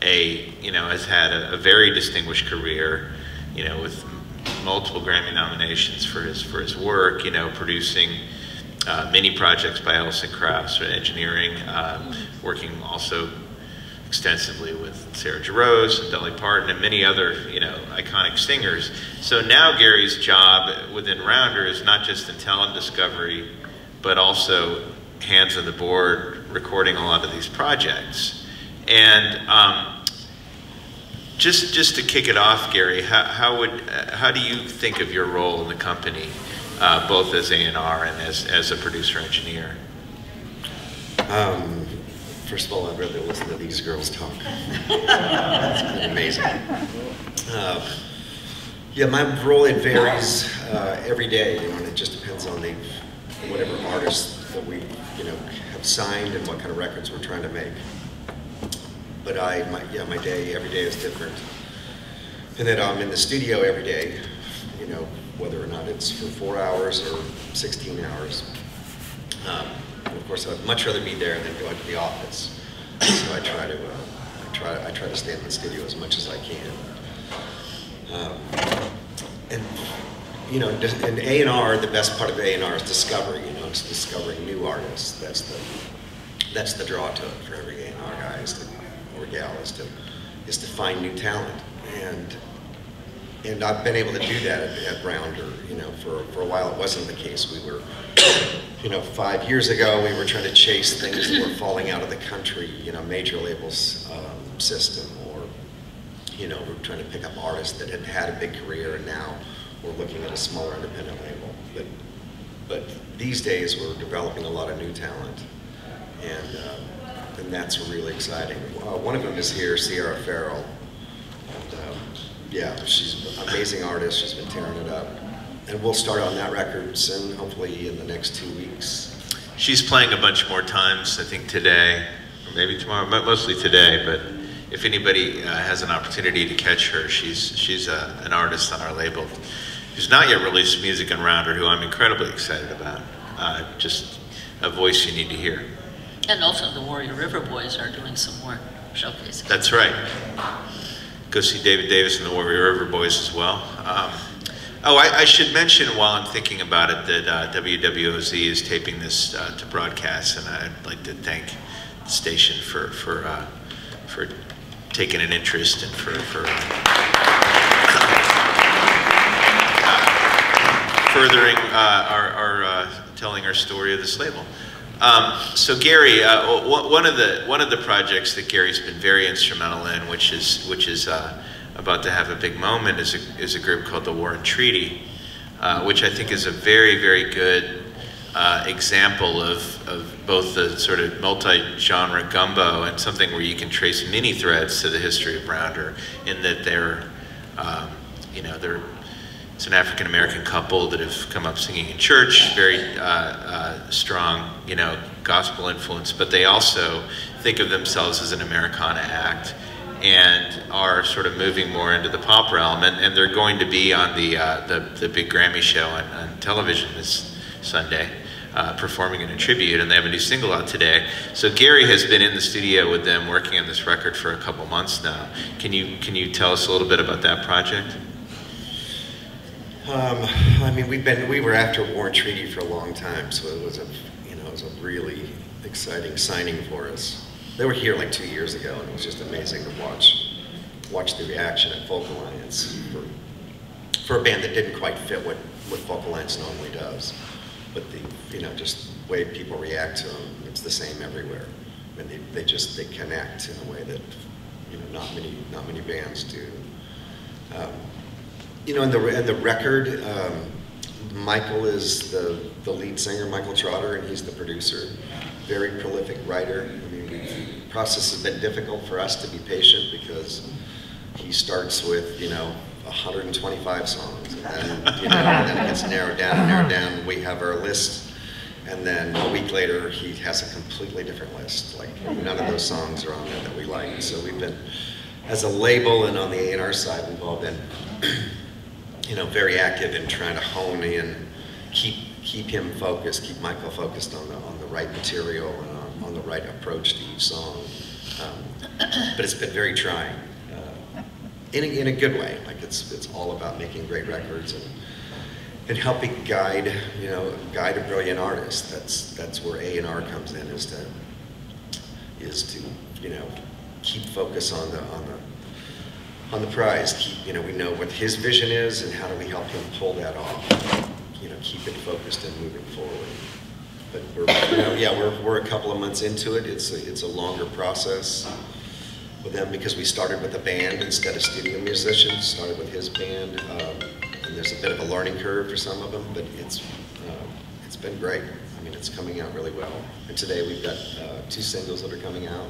has had a very distinguished career, with multiple Grammy nominations for his work, producing many projects by Alison Krauss, engineering, working also extensively with Sarah Jarosz and Dolly Parton and many other, iconic singers. So now Gary's job within Rounder is not just in talent discovery, but also hands on the board, recording a lot of these projects. And just to kick it off, Gary, how do you think of your role in the company, both as A&R and as a producer engineer? First of all, I'd rather listen to these girls talk. It's amazing. Yeah, my role, it varies every day, and it just depends on whatever artists that we have signed and what kind of records we're trying to make. But my day, every day is different. And then I'm in the studio every day, whether or not it's for 4 hours or 16 hours. And of course, I'd much rather be there than go into the office. So I try to stay in the studio as much as I can. And A&R, the best part of A&R is discovery. It's discovering new artists. That's the draw to it for every A&R guy or gal is to find new talent. And I've been able to do that at Rounder. For a while it wasn't the case. We were, 5 years ago we were trying to chase things that were falling out of the country, major labels system, or we're trying to pick up artists that had had a big career, and now we're looking at a smaller independent label. But these days we're developing a lot of new talent, and that's really exciting. One of them is here, Sierra Farrell. Yeah, she's an amazing artist. She's been tearing it up. and we'll start on that record soon, hopefully in the next 2 weeks. She's playing a bunch more times, I think today, or maybe tomorrow, mostly today, but if anybody has an opportunity to catch her, she's an artist on our label who's not yet released music on Rounder, who I'm incredibly excited about. Just a voice you need to hear. And also the Warrior River Boys are doing some more showcasing. That's right. Go see David Davis and the Warrior River Boys as well. I should mention while I'm thinking about it that WWOZ is taping this to broadcast, and I'd like to thank the station for taking an interest and for furthering our telling our story of this label. So Gary, one of the projects that Gary's been very instrumental in, which is about to have a big moment, is a group called the War and Treaty, which I think is a very, very good example of both the sort of multi-genre gumbo and something where you can trace many threads to the history of Rounder, in that they're it's an African-American couple that have come up singing in church, very strong, gospel influence, but they also think of themselves as an Americana act and are sort of moving more into the pop realm, and they're going to be on the big Grammy show on television this Sunday, performing in a tribute, and they have a new single out today. So Gary has been in the studio with them working on this record for a couple months now. Can you tell us a little bit about that project? I mean, we were after War and Treaty for a long time, so it was a really exciting signing for us. They were here like 2 years ago, and it was just amazing to watch the reaction at Folk Alliance for a band that didn't quite fit what Folk Alliance normally does. But just the way people react to them, it's the same everywhere. And they connect in a way that not many bands do. In the record, Michael is the lead singer, Michael Trotter, and he's the producer. Very prolific writer. I mean, the process has been difficult for us to be patient because he starts with 125 songs, and then it gets narrowed down and narrowed down. We have our list, and then a week later he has a completely different list. Like, none of those songs are on there that we like. So we've been, as a label and on the A&R side, we've all been very active in trying to hone in, keep him focused, keep Michael focused on the right material and on the right approach to each song. But it's been very trying, in a good way. Like it's all about making great records and helping guide a brilliant artist. That's where A&R comes in, is to keep focus on the prize. We know what his vision is, and how do we help him pull that off? Keep it focused and moving forward. But we're a couple of months into it. It's a longer process with them because we started with a band instead of studio musicians. Started with his band, and there's a bit of a learning curve for some of them, but it's been great. I mean, it's coming out really well. And today we've got 2 singles that are coming out.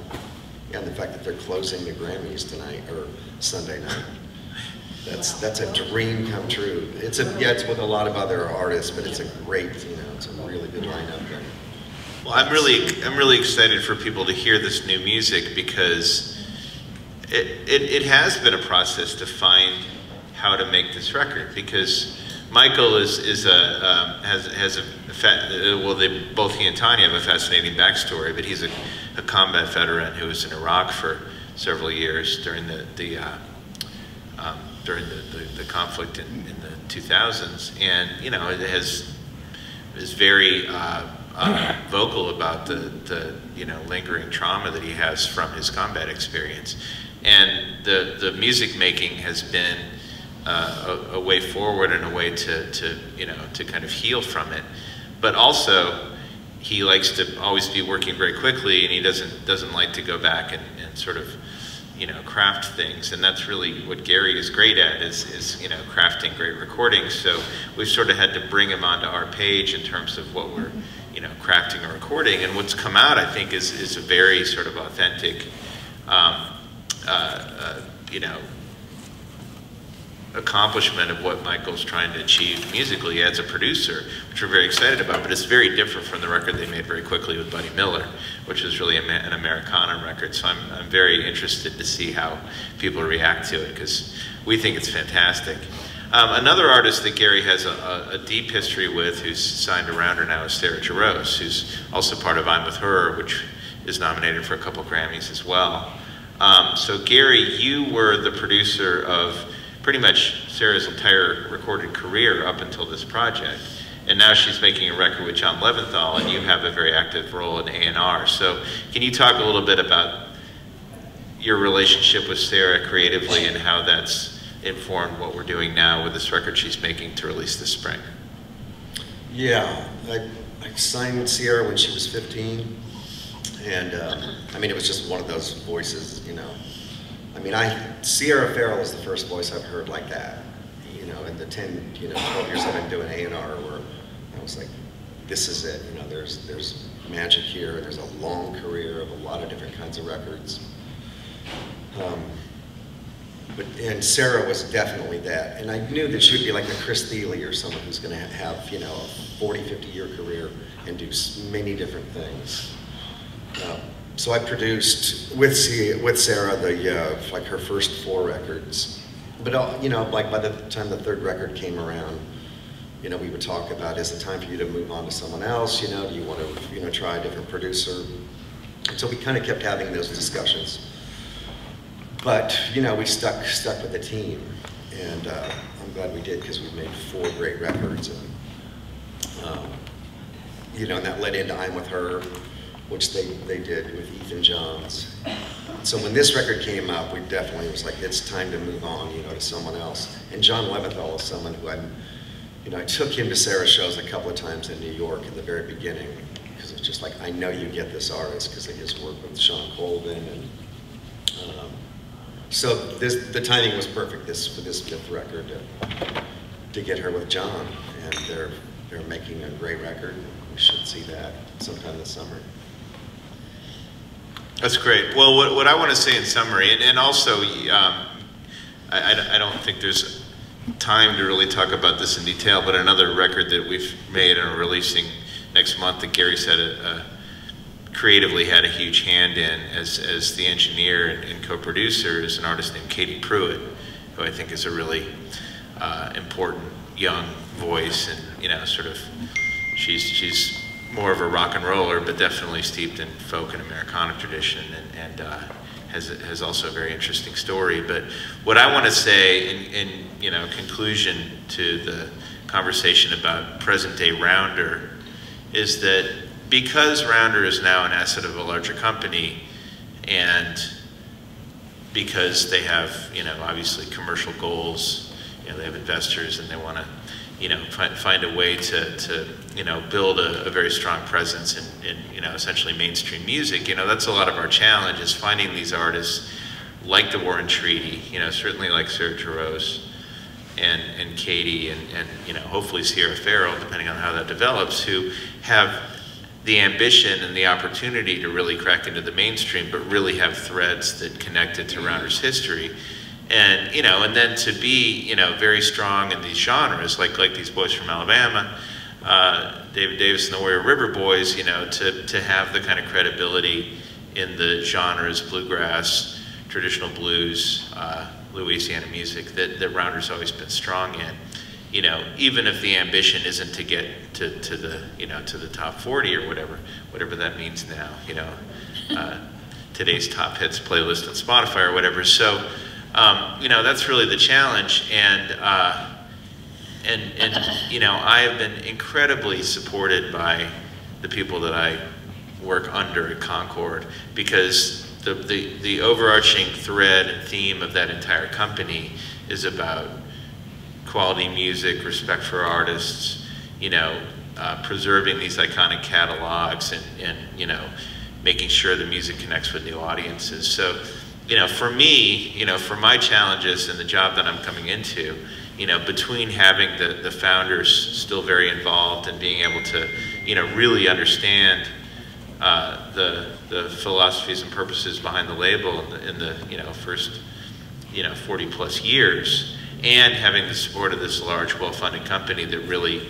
And the fact that they're closing the Grammys tonight, or Sunday night, that's a dream come true. It's with a lot of other artists, but it's a great, it's a really good lineup. Well, I'm really excited for people to hear this new music, because it has been a process to find how to make this record, because Michael both he and Tanya have a fascinating backstory, but he's a combat veteran who was in Iraq for several years during the conflict in the 2000s, and is very vocal about the lingering trauma that he has from his combat experience, and the music making has been a way forward and a way to kind of heal from it. But also, he likes to always be working very quickly, and he doesn't like to go back and sort of craft things. And that's really what Gary is great at, is crafting great recordings. So we've sort of had to bring him onto our page in terms of what we're crafting or recording. And what's come out, I think, is a very sort of authentic accomplishment of what Michael's trying to achieve musically as a producer, which we're very excited about, but it's very different from the record they made very quickly with Buddy Miller, which is really an Americana record. So I'm very interested to see how people react to it, because we think it's fantastic. Another artist that Gary has a deep history with, who's signed to Rounder now, is Sarah Jarosz, who's also part of I'm With Her, which is nominated for a couple Grammys as well. So Gary, you were the producer of pretty much Sarah's entire recorded career up until this project. And now she's making a record with John Leventhal, and you have a very active role in A&R. So can you talk a little bit about your relationship with Sarah creatively and how that's informed what we're doing now with this record she's making to release this spring? Yeah, I signed Sierra when she was 15, and I mean, it was just one of those voices, you know. I mean, Sierra Farrell is the first voice I've heard like that, you know, in the 10, 12 years I've been doing A&R, where I was like, this is it, you know, there's magic here, there's a long career of a lot of different kinds of records. And Sarah was definitely that. And I knew that she would be like a Chris Thiele or someone who's going to have, you know, a 40, 50-year career and do many different things. So I produced with Sarah like her first 4 records. But you know, like by the time the 3rd record came around, you know, we would talk about, is it time for you to move on to someone else? You know, do you want to, you know, try a different producer? And so we kind of kept having those discussions. But, you know, we stuck with the team, and I'm glad we did, because we made 4 great records, and you know, and that led into I'm With Her, which they did with Ethan Johns. So when this record came up, we definitely was like, it's time to move on, you know, to someone else. And John Leventhal is someone who I took him to Sarah's shows a couple of times in New York in the very beginning, because it was just like, I know you get this artist, because I just worked with Sean Colvin, and so the timing was perfect for this 5th record to get her with John, and they're making a great record. We should see that sometime this summer. That's great. Well, what I want to say in summary, and also, I don't think there's time to really talk about this in detail, but another record that we've made and are releasing next month that Gary said creatively had a huge hand in as the engineer and co-producer is an artist named Katie Pruitt, who I think is a really important young voice, and you know, sort of, she's more of a rock and roller, but definitely steeped in folk and Americana tradition, and has also a very interesting story. But what I want to say in you know, conclusion to the conversation about present day Rounder is that because Rounder is now an asset of a larger company, and because they have, you know, obviously commercial goals, you know, they have investors, and they want to, you know, find a way to you know, build a very strong presence in you know, essentially mainstream music. You know, that's a lot of our challenge, is finding these artists like the Warren Treaty, you know, certainly like Sarah Jarosz and Katie, and you know, hopefully Sierra Farrell, depending on how that develops, who have the ambition and the opportunity to really crack into the mainstream, but really have threads that connect it to Rounder's history. And, you know, and then to be, you know, very strong in these genres, like these boys from Alabama, David Davis and the Warrior River Boys, you know, to have the kind of credibility in the genres, bluegrass, traditional blues, Louisiana music, that Rounder's always been strong in. You know, even if the ambition isn't to get to the, you know, to the top 40 or whatever that means now, you know, today's top hits playlist on Spotify or whatever. So, you know, that's really the challenge, and you know, I have been incredibly supported by the people that I work under at Concord, because the overarching thread and theme of that entire company is about quality music, respect for artists, you know, preserving these iconic catalogs, and you know, making sure the music connects with new audiences. So, you know, for me, you know, for my challenges and the job that I'm coming into, you know, between having the founders still very involved and being able to, you know, really understand the philosophies and purposes behind the label in the you know, first, you know, 40+ years, and having the support of this large, well-funded company that really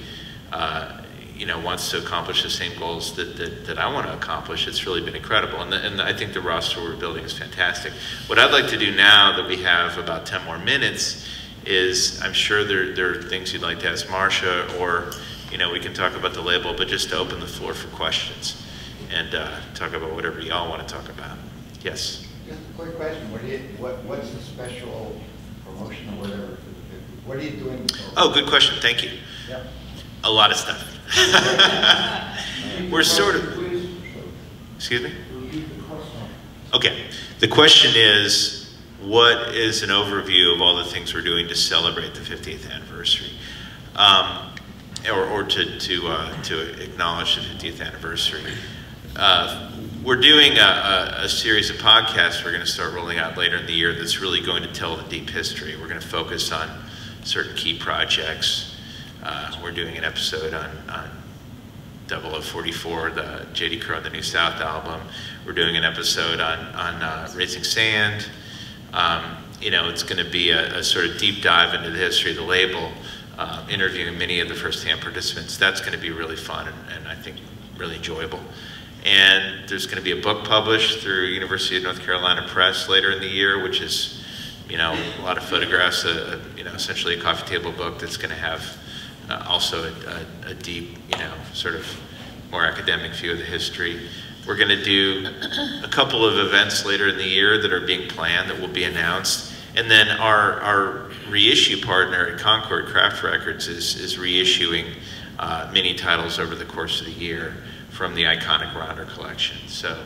you know, wants to accomplish the same goals that I want to accomplish. It's really been incredible, and I think the roster we're building is fantastic. What I'd like to do now that we have about 10 more minutes is, I'm sure there are things you'd like to ask Marcia, or you know, we can talk about the label, but just to open the floor for questions and talk about whatever y'all want to talk about. Yes? Just a quick question. What's the special promotion or whatever for the 50? What are you doing? Oh, good question. Thank you. Yep. A lot of stuff. We're sort of... Excuse me? Okay. The question is, what is an overview of all the things we're doing to celebrate the 50th anniversary? Or to acknowledge the 50th anniversary. We're doing a series of podcasts we're going to start rolling out later in the year that's really going to tell the deep history. We're going to focus on certain key projects. We're doing an episode on 0044, the J.D. Crowe and the New South album. We're doing an episode on Raising Sand. You know, it's going to be a sort of deep dive into the history of the label, interviewing many of the first-hand participants. That's going to be really fun and I think really enjoyable. And there's going to be a book published through University of North Carolina Press later in the year, which is, you know, a lot of photographs, you know, essentially a coffee table book that's going to have also a deep, you know, sort of more academic view of the history. We're going to do a couple of events later in the year that are being planned that will be announced. And then our reissue partner at Concord Craft Records is reissuing many titles over the course of the year from the iconic Rounder collection. So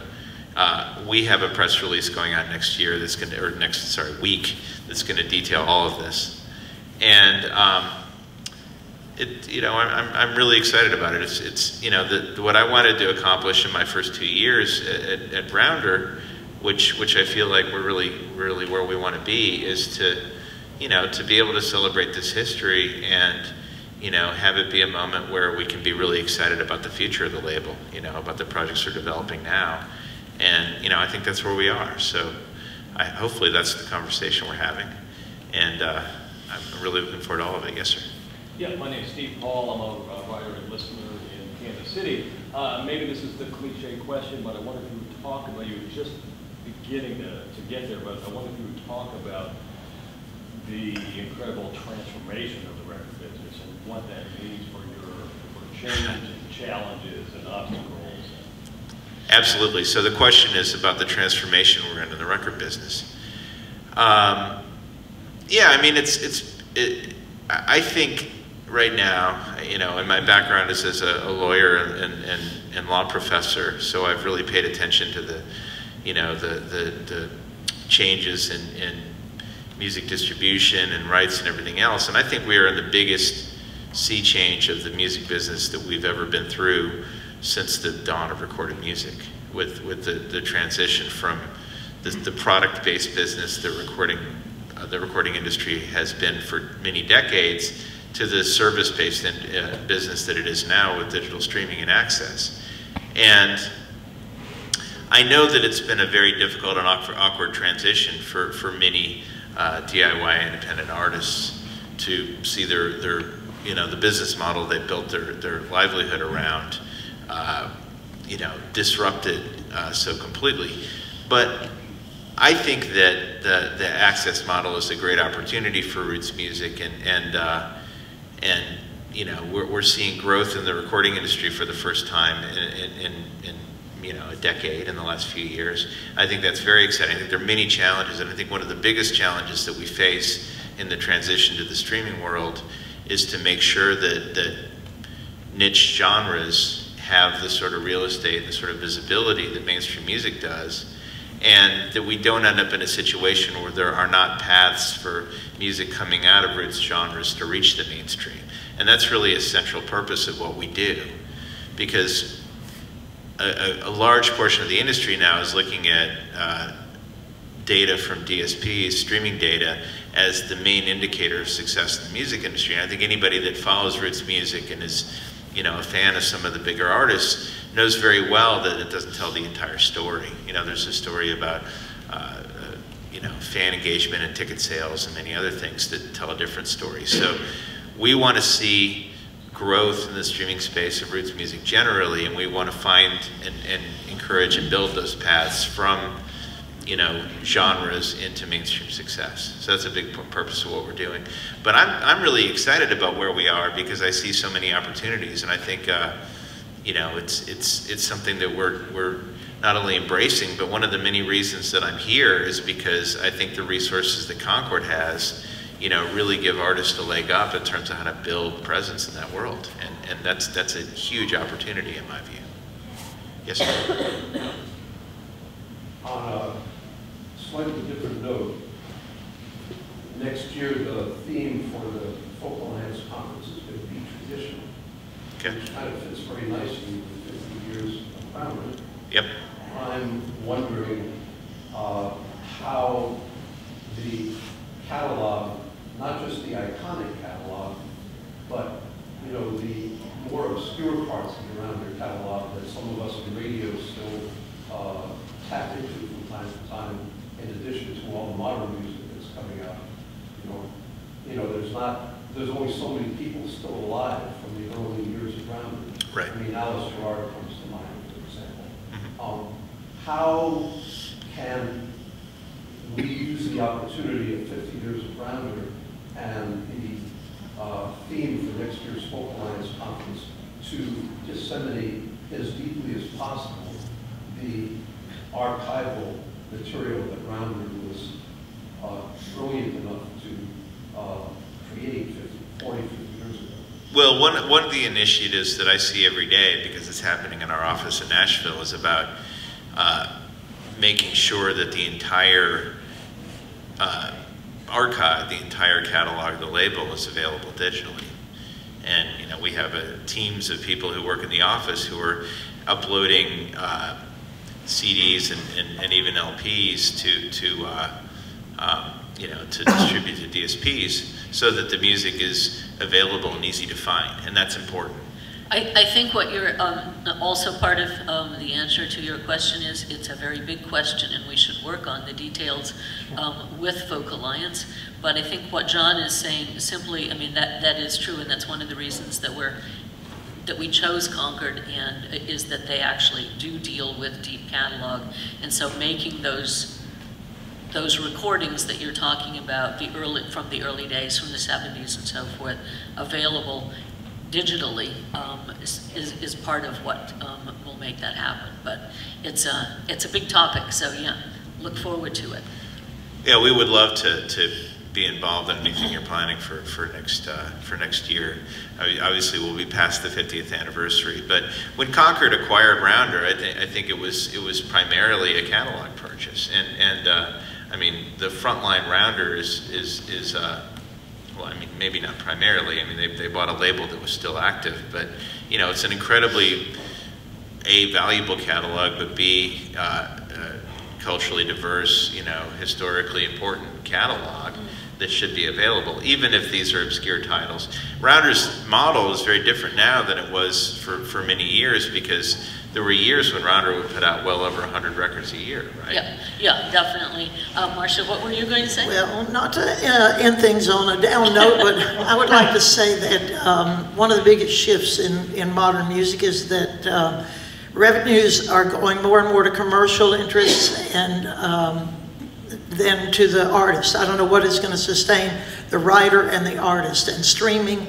we have a press release going out next year that's going to, or next week, that's going to detail all of this. And you know, I'm really excited about it. It's you know, what I wanted to accomplish in my first 2 years at Rounder, which I feel like we're really where we want to be, is to, you know, to be able to celebrate this history and, you know, have it be a moment where we can be really excited about the future of the label, you know, about the projects we're developing now. And, you know, I think that's where we are. So hopefully that's the conversation we're having. And I'm really looking forward to all of it. Yes, sir. Yeah, my name is Steve Paul. I'm a writer and listener in Kansas City. Maybe this is the cliche question, but I wonder if you would talk about, you were just beginning to get there, but I wonder if you would talk about the incredible transformation of the record business and what that means for change and challenges and obstacles. Absolutely. So the question is about the transformation we're in the record business. Yeah, I mean, I think right now, you know, and my background is as a lawyer and law professor, so I've really paid attention to the, you know, the changes in music distribution and rights and everything else. And I think we are in the biggest sea change of the music business that we've ever been through since the dawn of recorded music, with the transition from the product-based business the recording industry has been for many decades to the service-based business that it is now with digital streaming and access. And I know that it's been a very difficult and awkward transition for many DIY independent artists to see their you know, the business model they built their livelihood around, you know, disrupted so completely. But I think that the access model is a great opportunity for roots music, and you know, we're seeing growth in the recording industry for the first time in you know, a decade, in the last few years. I think that's very exciting. I think there are many challenges, and I think one of the biggest challenges that we face in the transition to the streaming world is to make sure that niche genres have the sort of real estate and the sort of visibility that mainstream music does, and that we don't end up in a situation where there are not paths for music coming out of roots genres to reach the mainstream. And that's really a central purpose of what we do, because a large portion of the industry now is looking at data from DSPs, streaming data, as the main indicator of success in the music industry. And I think anybody that follows roots music and is, you know, a fan of some of the bigger artists knows very well that it doesn't tell the entire story. You know, there's a story about, you know, fan engagement and ticket sales and many other things that tell a different story. So we want to see growth in the streaming space of roots music generally, and we want to find and encourage and build those paths from, you know, genres into mainstream success. So that's a big purpose of what we're doing. But I'm really excited about where we are because I see so many opportunities, and I think you know, it's something that we're not only embracing, but one of the many reasons that I'm here is because I think the resources that Concord has, you know, really give artists a leg up in terms of how to build presence in that world, and that's a huge opportunity in my view. Yes, sir. On a slightly different note, next year the theme for the Folk Alliance Conference is going to be traditional, Okay. which kind of fits very nicely with 50 years of Crown. Yep. I'm wondering how the catalog, not just the iconic catalog, but you know, the more obscure parts of the Rounder catalog that some of us in radio still tap into from time to time, in addition to all the modern music that's coming out. You know, there's only so many people still alive from the early years of Rounder. Right. I mean, Alice Gerard comes to mind, for example. How can we use the opportunity of 50 years of Rounder and the theme for next year's Folk Alliance Conference to disseminate as deeply as possible the archival material that Rounder was brilliant enough to create 40, 50 years ago? Well, one of the initiatives that I see every day, because it's happening in our office in Nashville, is about making sure that the entire archive, the entire catalog of the label is available digitally. And you know, we have teams of people who work in the office who are uploading CDs and even LPs to you know, to distribute to DSPs so that the music is available and easy to find, and that's important. I think what you're also part of the answer to your question is it's a very big question, and we should work on the details with Folk Alliance. But I think what John is saying simply, I mean, that is true, and that's one of the reasons that we chose Concord, and is that they actually do deal with deep catalog, and so making those recordings that you're talking about, from the early days, from the 70s and so forth, available digitally is part of what will make that happen. But it's a big topic, so yeah, look forward to it. Yeah, we would love to be involved in anything you're planning for next year. Obviously, we'll be past the 50th anniversary. But when Concord acquired Rounder, I think it was primarily a catalog purchase, and I mean, the frontline Rounder is well, I mean, maybe not primarily. I mean, they bought a label that was still active, but you know, it's an incredibly A, valuable catalog, but B, culturally diverse, you know, historically important catalog that should be available, even if these are obscure titles. Rounder's model is very different now than it was for many years, because there were years when Rounder would put out well over 100 records a year, right? Yeah, definitely. Marcia, what were you going to say? Well, not to end things on a down note, but I would like to say that one of the biggest shifts in modern music is that revenues are going more and more to commercial interests and than to the artist. I don't know what is going to sustain the writer and the artist. And streaming,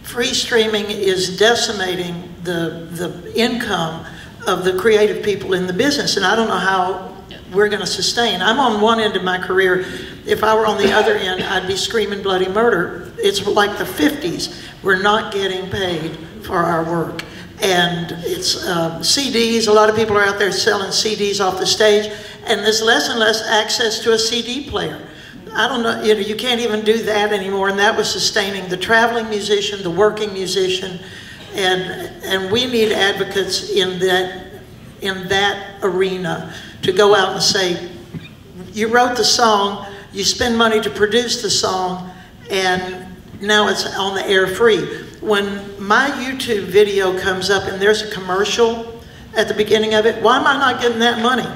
free streaming is decimating the income of the creative people in the business, and I don't know how we're going to sustain. I'm on one end of my career. If I were on the other end, I'd be screaming bloody murder. It's like the 50s. We're not getting paid for our work. And it's CDs, a lot of people are out there selling CDs off the stage, and there's less and less access to a CD player. I don't know, you know, you can't even do that anymore, and that was sustaining the traveling musician, the working musician, and we need advocates in that arena to go out and say, you wrote the song, you spend money to produce the song, and now it's on the air free. When my YouTube video comes up and there's a commercial at the beginning of it, why am I not getting that money?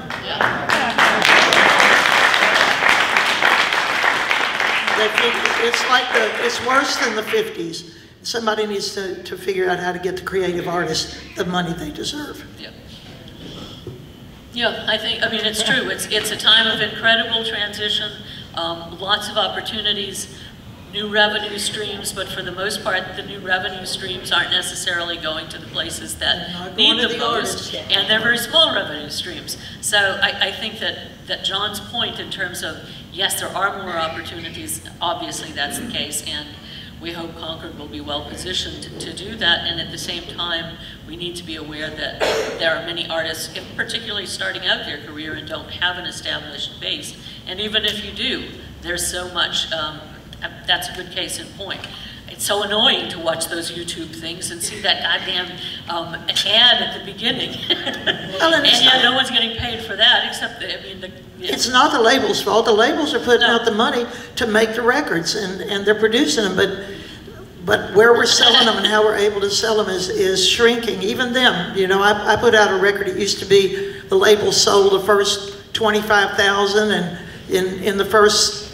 It's like it's worse than the 50s. Somebody needs to figure out how to get the creative artists the money they deserve. Yeah. Yeah, I mean, it's true. It's a time of incredible transition, lots of opportunities, new revenue streams, but for the most part, the new revenue streams aren't necessarily going to the places that need them most, and they're very small revenue streams. So I think that John's point in terms of, yes, there are more opportunities, obviously that's the case, and we hope Concord will be well positioned to do that, and at the same time, we need to be aware that there are many artists, particularly starting out their career and don't have an established base. And even if you do, there's so much, that's a good case in point. It's so annoying to watch those YouTube things and see that goddamn ad at the beginning. Well, and yet no one's getting paid for that, except, it's not the label's fault. The labels are putting out the money to make the records, and they're producing them, but where we're selling them and how we're able to sell them is shrinking. Even them, you know, I put out a record, it used to be the label sold the first 25,000 and in the first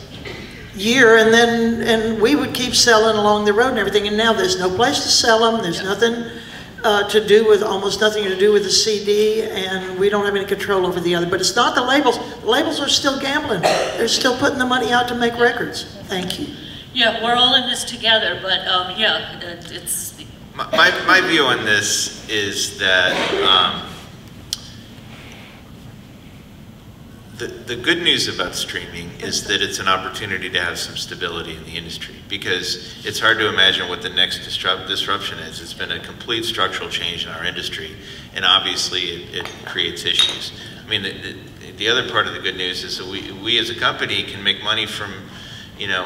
year, and we would keep selling along the road and everything, and now there's no place to sell them, there's nothing almost nothing to do with the CD, and we don't have any control over the other. But it's not the labels. The labels are still gambling. They're still putting the money out to make records. Thank you. Yeah, we're all in this together, but yeah, it's... My view on this is that the good news about streaming is that it's an opportunity to have some stability in the industry, because it's hard to imagine what the next disruption is. It's been a complete structural change in our industry, and obviously it creates issues. I mean, the other part of the good news is that we as a company can make money from, you know,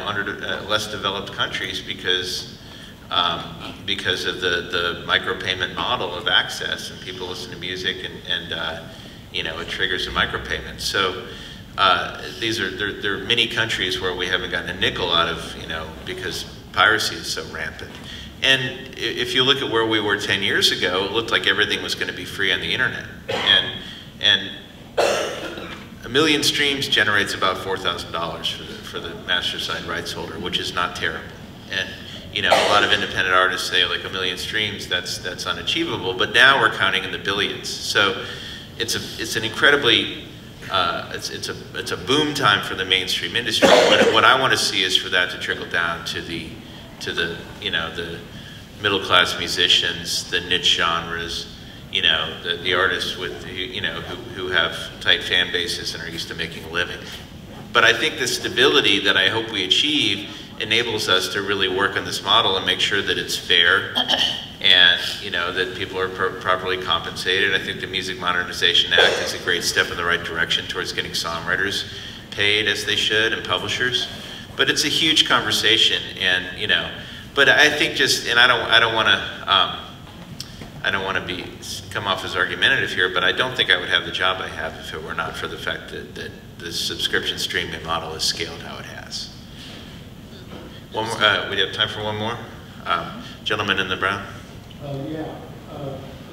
less developed countries because of the micropayment model of access, and people listen to music and you know, it triggers a micropayment. So there are many countries where we haven't gotten a nickel out of, you know, because piracy is so rampant. And if you look at where we were 10 years ago, it looked like everything was going to be free on the internet. And 1 million streams generates about $4,000 for the master side rights holder, which is not terrible. And you know, a lot of independent artists say like 1 million streams, that's unachievable. But now we're counting in the billions. So it's an incredibly it's a boom time for the mainstream industry. What I want to see is for that to trickle down to the you know, the middle class musicians, the niche genres, you know, the artists with, you know, who have tight fan bases and are used to making a living. But I think the stability that I hope we achieve enables us to really work on this model and make sure that it's fair and, you know, that people are properly compensated. I think the Music Modernization Act is a great step in the right direction towards getting songwriters paid as they should, and publishers. But it's a huge conversation, and, you know, but I think just, and I don't want to come off as argumentative here, but I don't think I would have the job I have if it were not for the fact that the subscription streaming model is scaled how it has. One more, we have time for one more. Gentleman in the brown. Yeah,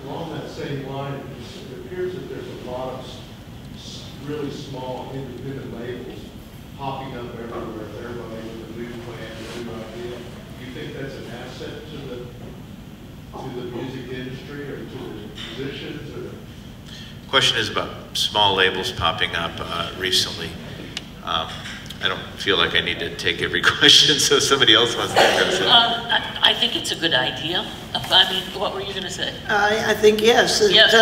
along that same line, it appears that there's a lot of really small independent labels popping up everywhere. Everybody with a new plan, a new idea. Do you think that's an asset to the music industry or to the musicians? Or? Question is about small labels popping up recently. I don't feel like I need to take every question, so somebody else wants to address it. I think it's a good idea. I mean, what were you going to say? I think yes. Yes.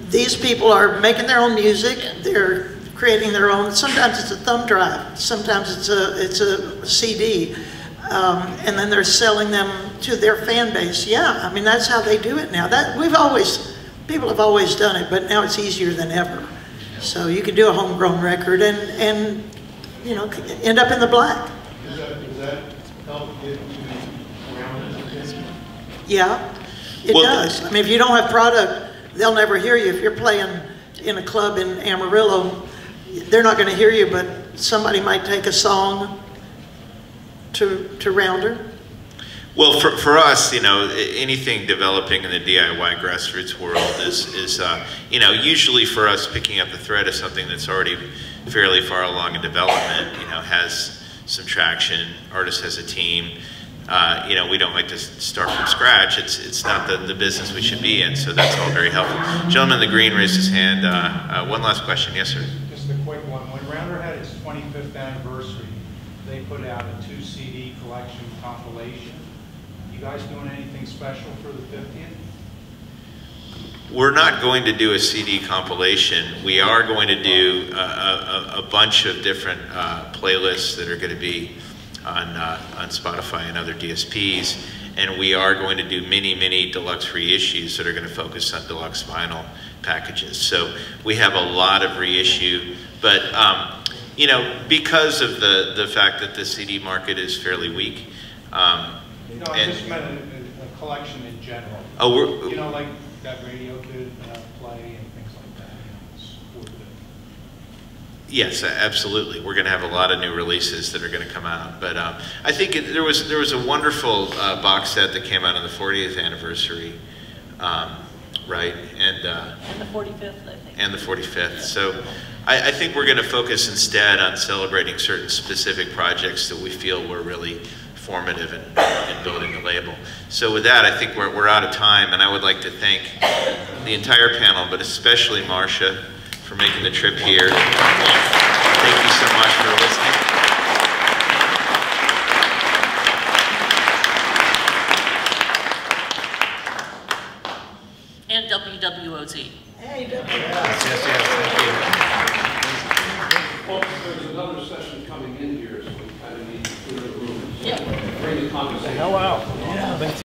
These people are making their own music. They're creating their own. Sometimes it's a thumb drive. Sometimes it's a CD, and then they're selling them to their fan base. Yeah, I mean that's how they do it now. People have always done it, but now it's easier than ever. So you can do a homegrown record and you know, end up in the black. Does that help get to Yeah, it does. I mean, if you don't have product, they'll never hear you. If you're playing in a club in Amarillo, they're not going to hear you, but somebody might take a song to Rounder. Well, for us, you know, anything developing in the DIY grassroots world is you know, usually for us picking up the thread of something that's already fairly far along in development, you know, has some traction. Artist has a team. You know, we don't like to start from scratch. It's not the business we should be in, so that's all very helpful. Gentleman in the green raised his hand. One last question. Yes, sir. Just a quick one. When Rounder had its 25th anniversary, they put out a 2-CD collection compilation. You guys doing anything special for the 50th? We're not going to do a CD compilation. We are going to do a bunch of different playlists that are going to be on Spotify and other DSPs, and we are going to do many deluxe reissues that are going to focus on deluxe vinyl packages. So we have a lot of reissue, but you know, because of the fact that the CD market is fairly weak. No, I just meant a collection in general. Oh, you know, like that radio could play and things like that. You know, yes, absolutely. We're going to have a lot of new releases that are going to come out. But I think there was a wonderful box set that came out on the 40th anniversary, right? And the 45th, I think. And the 45th. So I think we're going to focus instead on celebrating certain specific projects that we feel were really formative in building the label. So with that, I think we're out of time, and I would like to thank the entire panel, but especially Marcia, for making the trip here. Thank you so much for listening. And WWOZ. Hey, Yes, thank you. Well, there's another session coming in here, so we kind of need to clear the room. Yeah. Bring the conversation. hell out.